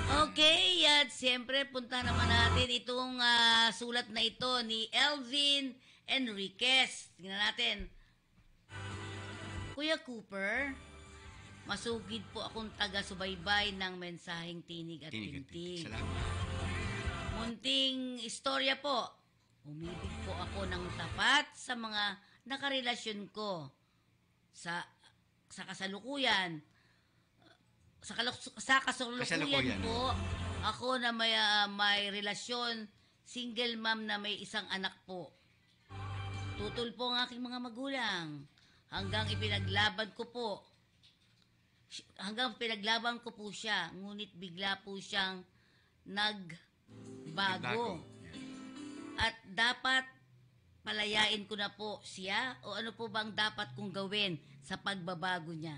Okay, at siyempre, punta naman natin itong sulat na ito ni Elvin Enriquez. Tingnan natin. Kuya Cooper, masugid po akong taga-subaybay ng mensaheng tinig at pintig. Salamat. Munting istorya po. Umibig po ako ng tapat sa mga nakarelasyon ko sa kasalukuyan. Sa kasalukuyan po, ako na may relasyon, single mom na may isang anak po. Tutol po ang aking mga magulang. Hanggang pinaglaban ko po siya, ngunit bigla po siyang nagbago. At dapat palayain ko na po siya o ano po bang dapat kong gawin sa pagbabago niya?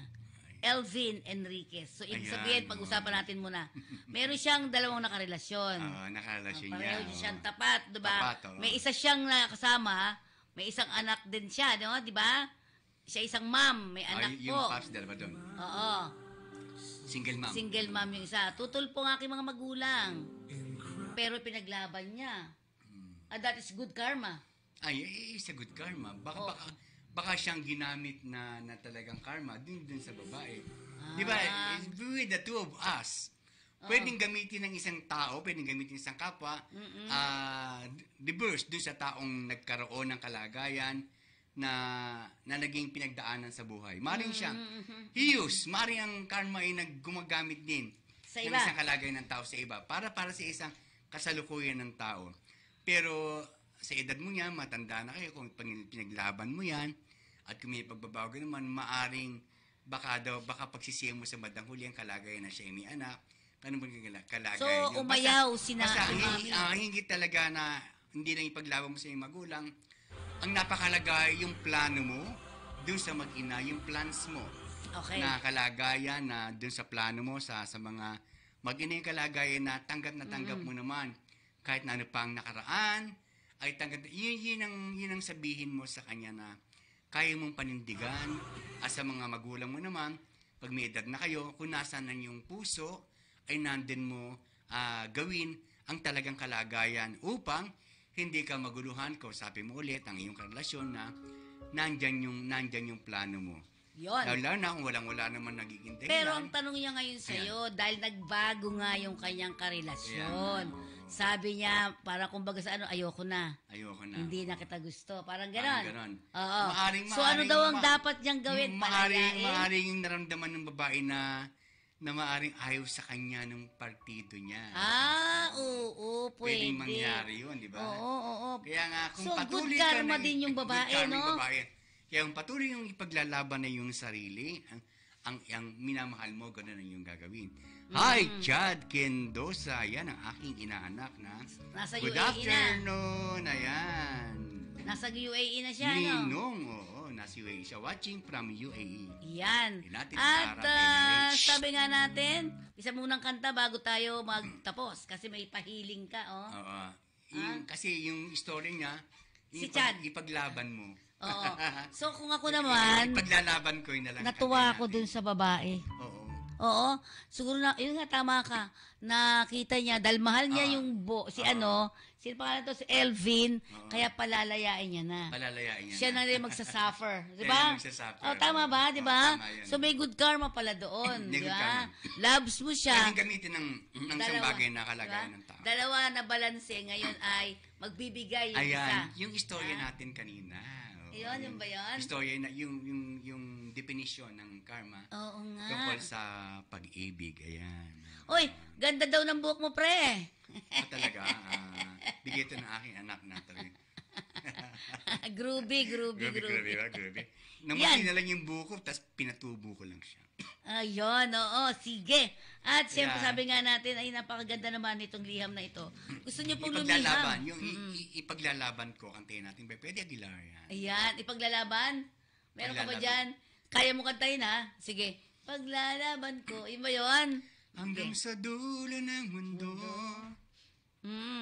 Elvin Enriquez. So, ibig sabihin, pag-usapan natin muna. Meron siyang dalawang nakarelasyon. Nakarelasyon niya. Pareho siyang tapat, diba? Tapat, May isa siyang nakasama, may isang anak din siya, di ba? Siya isang mom, may anak po. Yung paps, dalawa doon. Oo. Single mom. Single mom yung isa. Tutol po ang aking mga magulang. Pero pinaglaban niya. That is good karma. Ay, it's a good karma. Baka siyang ginamit na talagang karma dun sa babae. Di ba? With the two of us, pwedeng gamitin ng isang tao, pwedeng gamitin ng isang kapwa, diverse dun sa taong nagkaroon ng kalagayan na naging pinagdaanan sa buhay. Maring siyang hiyus, maring ang karma ay gumagamit din ng isang kalagayan ng tao sa iba para sa isang kasalukuyan ng tao. Pero sa edad mo yan, matanda na kayo, kung pinaglaban mo yan, at kung may pagbabago naman, maaring baka pagsisiyan mo sa bandang huli ang kalagayan na siya ay may anak. Ano ba kalagayan? So, umayaw sina mami. Hingit talaga na hindi lang ipaglaban mo sa iyong magulang. Ang napakalaga yung plano mo dun sa mag-ina, yung plans mo. Okay. Na kalagayan na dun sa plano mo sa mga mag-ina yung kalagayan na tanggap mo naman. Kahit na ano pa ang nakaraan, ay tanggap, yun ang sabihin mo sa kanya na kaya mong panindigan. At sa mga magulang mo naman, pag may edad na kayo, kung nasaan ang iyong puso, ay nandun mo gawin ang talagang kalagayan upang hindi ka maguluhan. Sabi mo ulit ang iyong relasyon na nandyan yung plano mo. Yun. Lalo na kung walang-wala naman nagiging dahilan. Pero ang tanong niya ngayon sa'yo, dahil nagbago nga yung kanyang karelasyon. Sabi niya, parang kumbaga sa ano, ayoko na. Ayoko na. Hindi na kita gusto. Parang Parang ganon. ganon. Oo. Maaring- So ano daw ang dapat niyang gawin? Palayain? Maaring naramdaman ng babae na maaring ayaw sa kanya ng partido niya. Oo, pwede. Pwedeng mangyari yun, di ba? Oo. Kaya nga, kung So, patuloy good ka karma din yung babae, good karma no? yung babae. Kaya kung patuloy yung ipaglalaban na yung sarili, ang minamahal mo, ganun ang yung gagawin. Hi, Chad Kendosa. Yan ang aking inaanak na. Nasa Good UAE na. afternoon. Ayan. Nasa UAE na siya, no? Ninong, oo. Nasa UAE siya. Watching from UAE. Yan. Hindi natin At para pinarich. sabi nga natin, isa munang kanta bago tayo magtapos. Kasi may pahiling ka, oh. Oo. Kasi yung story niya, Si Chad. ipaglaban mo. Oo. So kung ako naman, Ipaglalaban ko yun na lang. natuwa ako kantahin dun sa babae. natin. Oo. Oo. Siguro na, yun nga, tama ka. Nakita niya, dahil mahal niya yung sino pangalan to? Si Elvin. Kaya palalayain niya na. Palalayain niya Siya na. na rin magsasuffer. Di Siya ba? na magsasuffer. Oh, tama ba? Di ba? Tama yun. So may good karma pala doon. May Di good ba? karma. Loves mo siya. Pwedeng gamitin ng isang bagay na kalagayan ng tao. Dalawa na balanse ngayon ay magbibigay yung isa. Ayan, yung istorya natin kanina. Oo. Yun, yun ba yun? Istorya na, yung definition ng karma. Oo nga. Tungkol sa pag-ibig. Ayan. Uy, ganda daw ng buhok mo, pre. Talaga, bigay ito ng aking anak na talaga. Groovy. Grabe. Namuti na lang yung buko, tapos pinatubo ko lang siya. Ayun, oo, sige. At siyempre Yeah. sabi nga natin, ay napakaganda naman itong liham na ito. Gusto niyo pong Ipaglalaban, lumiham? yung ipaglalaban ko, kantayin natin. Pwede Aguilar yan. Ayan, ipaglalaban? Meron ka ba Paglalaban. dyan? Kaya mo kantahin, ha? Sige. Paglalaban ko. Yun ba yun? Hanggang sa dulo ng mundo.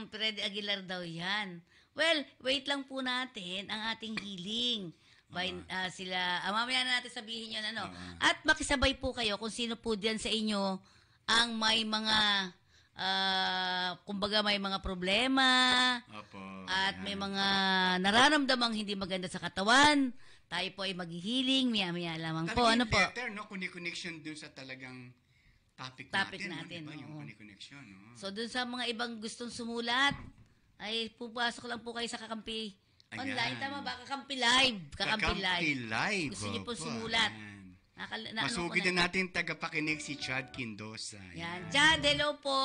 Freddy Aguilar daw yan. Well, wait lang po natin ang ating healing. Mamaya na natin sabihin yun, ano. At makisabay po kayo kung sino po diyan sa inyo ang may mga, kumbaga may mga problema, Opo. at may mga nararamdamang hindi maganda sa katawan. Tayo po ay mag-healing, maya-maya lamang po. Ano po? Better, no? Connection dun sa talagang topic natin. No? Diba? Yung connection, no? So, dun sa mga ibang gustong sumulat, ay pupasok lang po kayo sa Kakampi Ayan. online. Tama ba? Kakampi Live. Kakampi Live. Gusto niyo po Opo, sumulat. ayan. Masugid na natin tagapakinig si Chad Kindosa. Yan. Chad, hello po.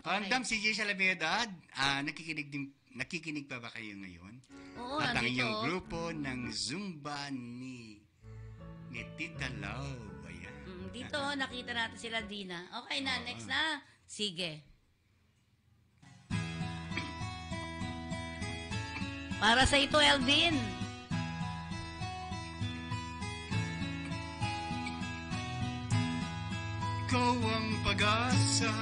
Pandam si Jay Salamedad, nakikinig pa ba kayo ngayon? Oo, At ang nandito. iyong grupo ng Zumba ni Tita Lau. Ayan. Dito, nakita natin sila, Dina. Okay na, next na. Sige. Para sa ito, Elvin. Ikaw ang pag-asa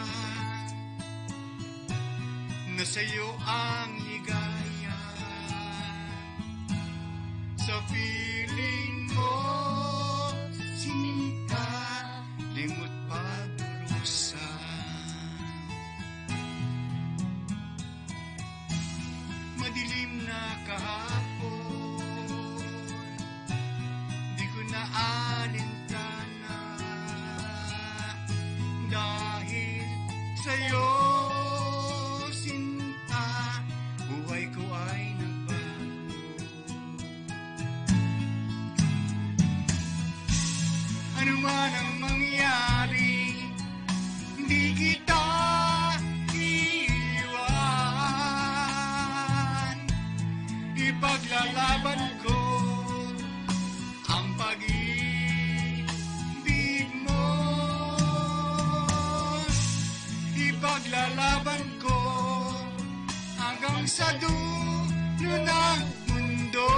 na sa'yo ang ligaya sa piling mo sinta limot pagdurusa madilim na kahapon di ko na alintana dahil sa'yo, sinta, buhay ko ay nagbago. Ano man ang mangyari, hindi kita iiwan. Ipaglalaban ko ang pag-ibig mo. Ipaglalaban ko hanggang sa dulo ng mundo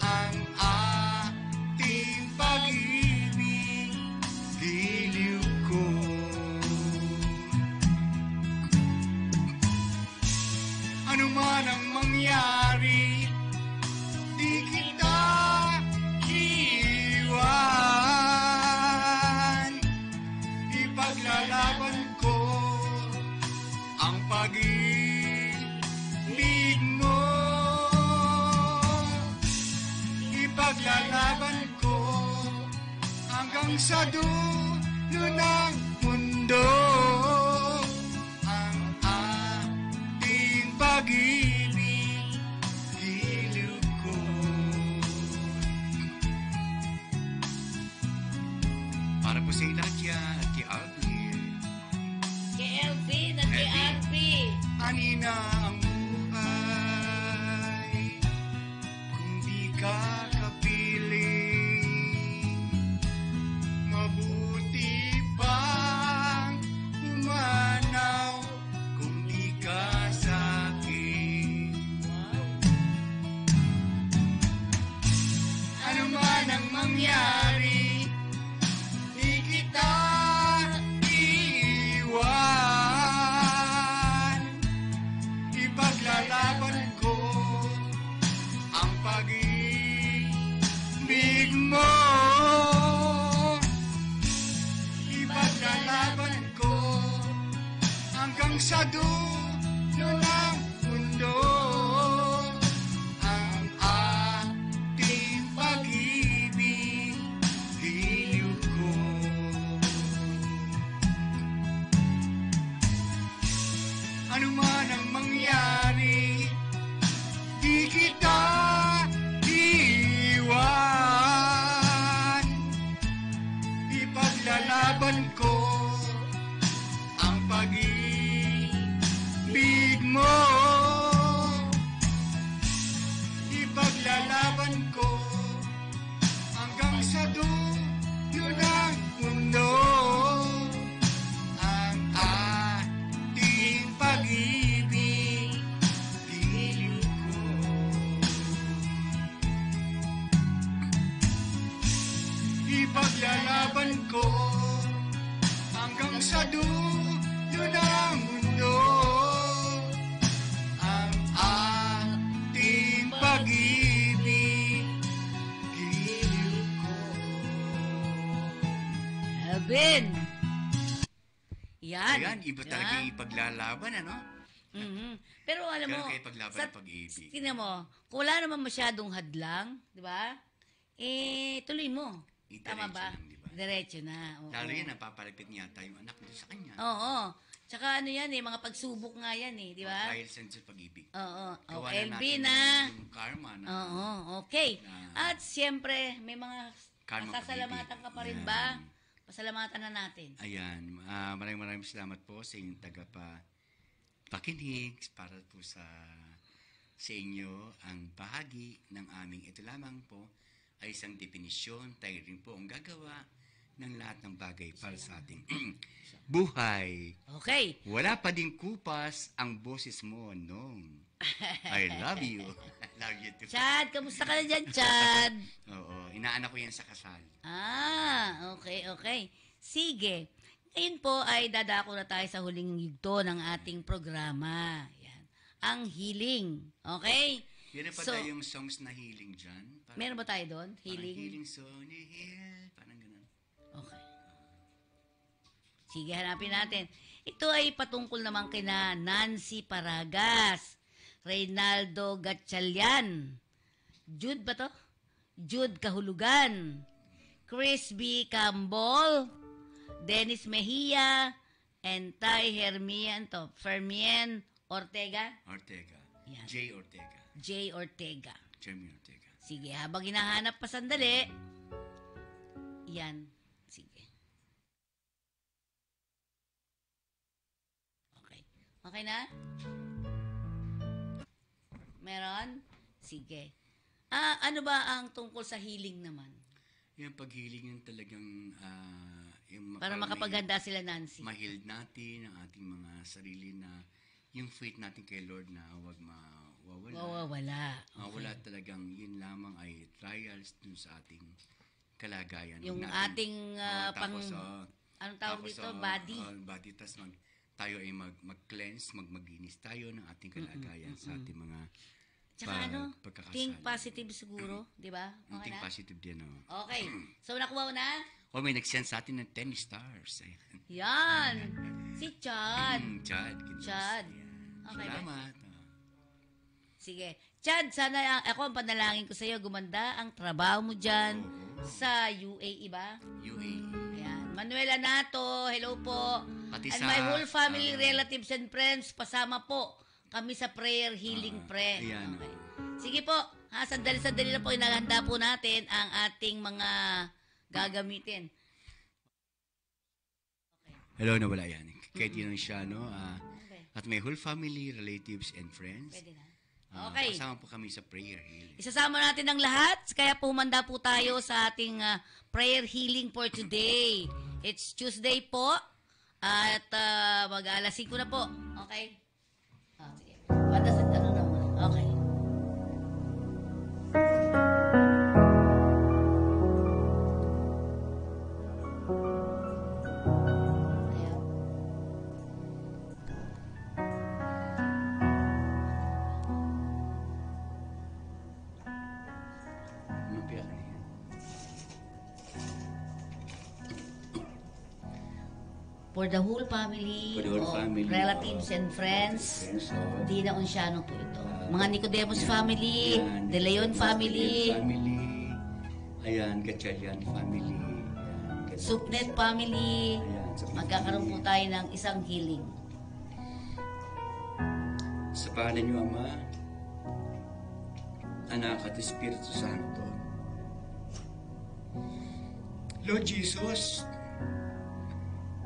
ang ating pag-ibig giliw ko. Ano man ang mangyari, di kita iwan. Ipaglalaban ko ang pag-ibig mo. Ipaglalaban ko hanggang sa dulo ng mundo pag-ibig, giliw ko. Para po sa lahat yan at kay Alvin. Kay Elvin at kay Alpi. Anina ang buhay kung di ka kapiling. Mabuti bang umanaw kung di ka sa'kin. Ano man ang mangyari, di kita iiwan. Ipaglalaban ko ang pag-ibig mo. Ipaglalaban ko hanggang sa dulo ng mundo ang ating pag-ibig, giliw ko. Ano man ang mangyari, di kita iiwan. Ipaglalaban ko ang pag-ibig mo. Ipaglalaban ko hanggang sa dulo ng mundo ang ating pag-ibig, giliw ko. Ipaglalaban ko hanggang sa dulo ng mundo ang ating pag-ibig, giliw ko. Elvin. Yan. Ayan, iba talaga yung ipaglalaban, ano? Mhm. Pero alam mo, Ganun kayo ipaglaban ng pag-ibig. tingnan mo, kung wala naman masyadong hadlang, di ba? Tuloy mo. Tama Diretso ba? lang, di ba? Diretso na. Oo. Lalo yan, napapalapit niya yata yung anak mo sa kanya. Oo. Tsaka ano yan mga pagsubok nga yan di ba? Dahil sa pag-ibig. Oo. O, Gawa na LB natin na. yung karma na. Oo, okay. Na- At siyempre, may mga Karma sasalamatan ka pag-ibig. pa rin Yan. ba? Pasalamatan na natin. Ayan, maraming salamat po sa inyong pakinig para po sa inyo ang bahagi ng aming ito lamang po ay isang definisyon. Tayo rin po ang gagawa ng lahat ng bagay para sa ating buhay. Okay. Wala pa ding kupas ang boses mo nung I love you. I love you too. Chad, kamusta ka na dyan, Chad? Oo, inaanak ko yan sa kasal. Okay. Sige. Ngayon po ay dadako na tayo sa huling yugto ng ating programa. Yan. Ang healing. Okay? Meron pa So, tayong songs na healing dyan. meron ba tayo doon? Parang Healing? healing song, heal. Parang ganun. Okay. Sige, hanapin natin. Ito ay patungkol naman kina Nancy Paragas, Reynaldo Gatchalian, Jude ba to? Jude Kahulugan, Chris B. Cambol, Dennis Mejia, and Ty Fermien Ortega. Ortega. Yan. J. Ortega. J. Ortega. Jeremy Ortega. Sige, habang hinahanap pa sandali. Yan. Sige. Okay. Okay na? Meron? Sige. Ano ba ang tungkol sa healing naman? Yung pag-healing yung talagang yung Para makapaghanda sila, Nancy. ma-heal natin ang ating mga sarili na yung faith natin kay Lord na huwag mawawala. Wala. Wala talagang yun lamang ay trials dun sa ating kalagayan. Yung Huwag natin- ating tapos, anong tawag tapos, dito? Body. Body. Tapos tayo ay mag-cleanse, maglinis tayo ng ating kalagayan sa ating mga Tsaka pagkakasala. think positive siguro, di ba? Yung Okay think na? positive din, Okay. So, nakuha mo na? may nag-send sa atin ng 10 stars. Ayan. Yan. Si Chad. Chad. Kinos. Chad. Ayan. Okay ba? Salamat. Sige. Chad, sana ako ang panalangin ko sa iyo, gumanda ang trabaho mo dyan sa UAE ba? UAE. Ayan. Manuela Nato, hello po. Pati And sa- my whole family, relatives and friends, pasama po kami sa prayer, healing prayer. Ayan. Okay. Sige po, sandali-sandali lang po, inahanda po natin ang ating mga gagamitin. Hello, nawala yan. Kahit yun siya, no? Okay. At my whole family, relatives, and friends. Pwede na. Okay. Kasama po kami sa prayer healing. Isasama natin ang lahat, kaya humanda po tayo sa ating prayer healing for today. It's Tuesday po, at mag-alas 5 na po. Okay? Sige. Patasan na muna. Okay. Lumpia ka na yan. For the whole family, For the whole of family, relatives and friends, Friends, Di na Onsiano po ito. Mga Nicodemus family, Ayan, De Leon family, family. Ayan, Gatchalian family. Ayan, Supnet family. Ayan, Supnet Magkakaroon po family. tayo ng isang healing. Sa pangalan niyo, Ama, Anak at Espiritu Santo. Lord Jesus,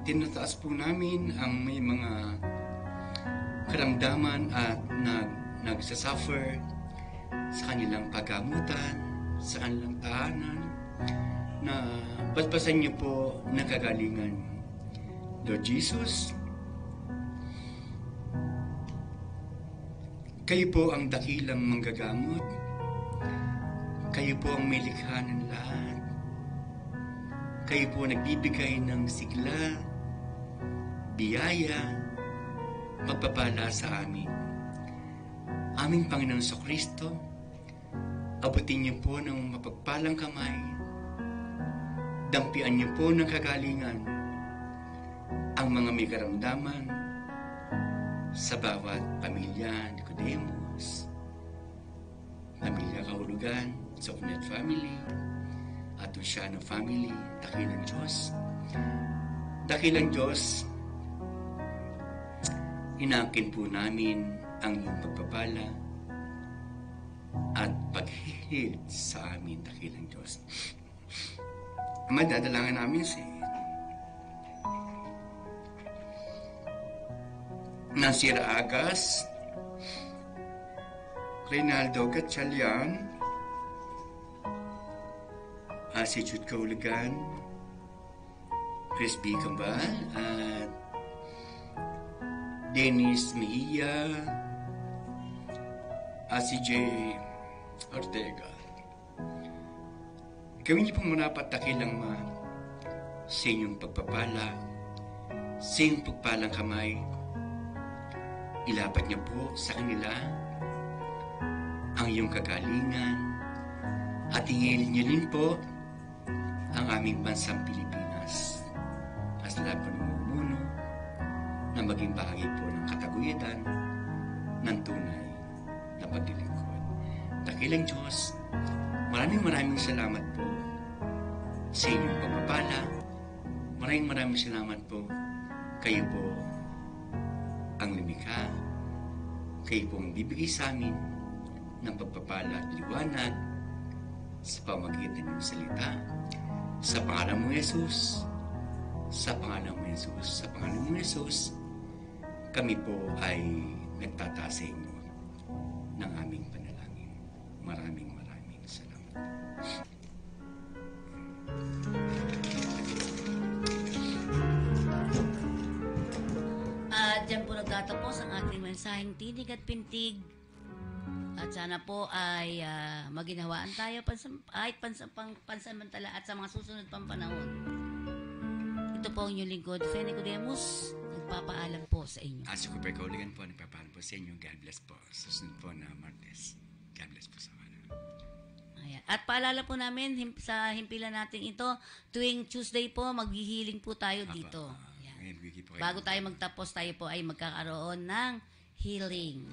tinataas po namin ang may mga karamdaman at nagsasuffer sa kanilang paggamutan, sa kanilang tahanan, na basbasan niyo po ng kagalingan. Lord Jesus, kayo po ang dakilang manggagamot. Kayo po ang may likha ng lahat. Kayo po nagbibigay ng sigla, biyaya, pagpapala sa amin. Aming Panginoon sa Kristo, abutin niyo po ng mapagpalang kamay. Dampian niyo po ng kagalingan ang mga may karamdaman sa bawat pamilya, Nicodemus, pamilya Kahulugan, Sopnet family, at Luciano family, Dakilang Diyos. Dakilang Diyos, inaangkin po namin ang iyong pagpapala at paghihilid sa amin, Dakilang Diyos. Ama, dadalangin namin si Nasir Agas, Reynaldo Gatchalian, si Jude Kahulugan, Chris B. Kambal, at Dennis Mejia, si J. Ortega. Gawin niyo pong manapatakilang sa inyong pagpapala, sa inyong pagpalang kamay. Ilapat niyo po sa kanila ang iyong kagalingan at ingilin niyo din po ang aming bansang Pilipinas as lahat po ng namumuno na maging bahagi po ng kataguyatan ng tunay na paglilingkod. Dakilang Diyos, maraming salamat po sa inyong pagpapala. Maraming salamat po. Kayo po ang lumikha. Kayo po ang bibigay sa amin ng pagpapala at liwanag sa pamagitan ng salita. Sa pangalan mo, Jesus. Sa pangalan mo, Jesus. Sa pangalan mo, Jesus. Kami po ay nagtataas sa inyo ng aming panalangin. Maraming salamat. At dyan po nagtatapos ang ating mensaheng tinig at pintig. At sana po ay maginhawaan tayo kahit pansamantala at sa mga susunod pang panahon. Ito po ang inyong lingkod, Fe Nicodemus, nagpapaalam po sa inyo. Si Cooper Kahulugan po, nagpapaalam po sa inyo. God bless po. Susunod po na Martes. God bless po sa mga. Ayan. At paalala po namin sa himpilan natin ito, tuwing Tuesday po, maghihiling po tayo dito. Ayan. Bago tayo magtapos, tayo po ay magkakaroon ng healing.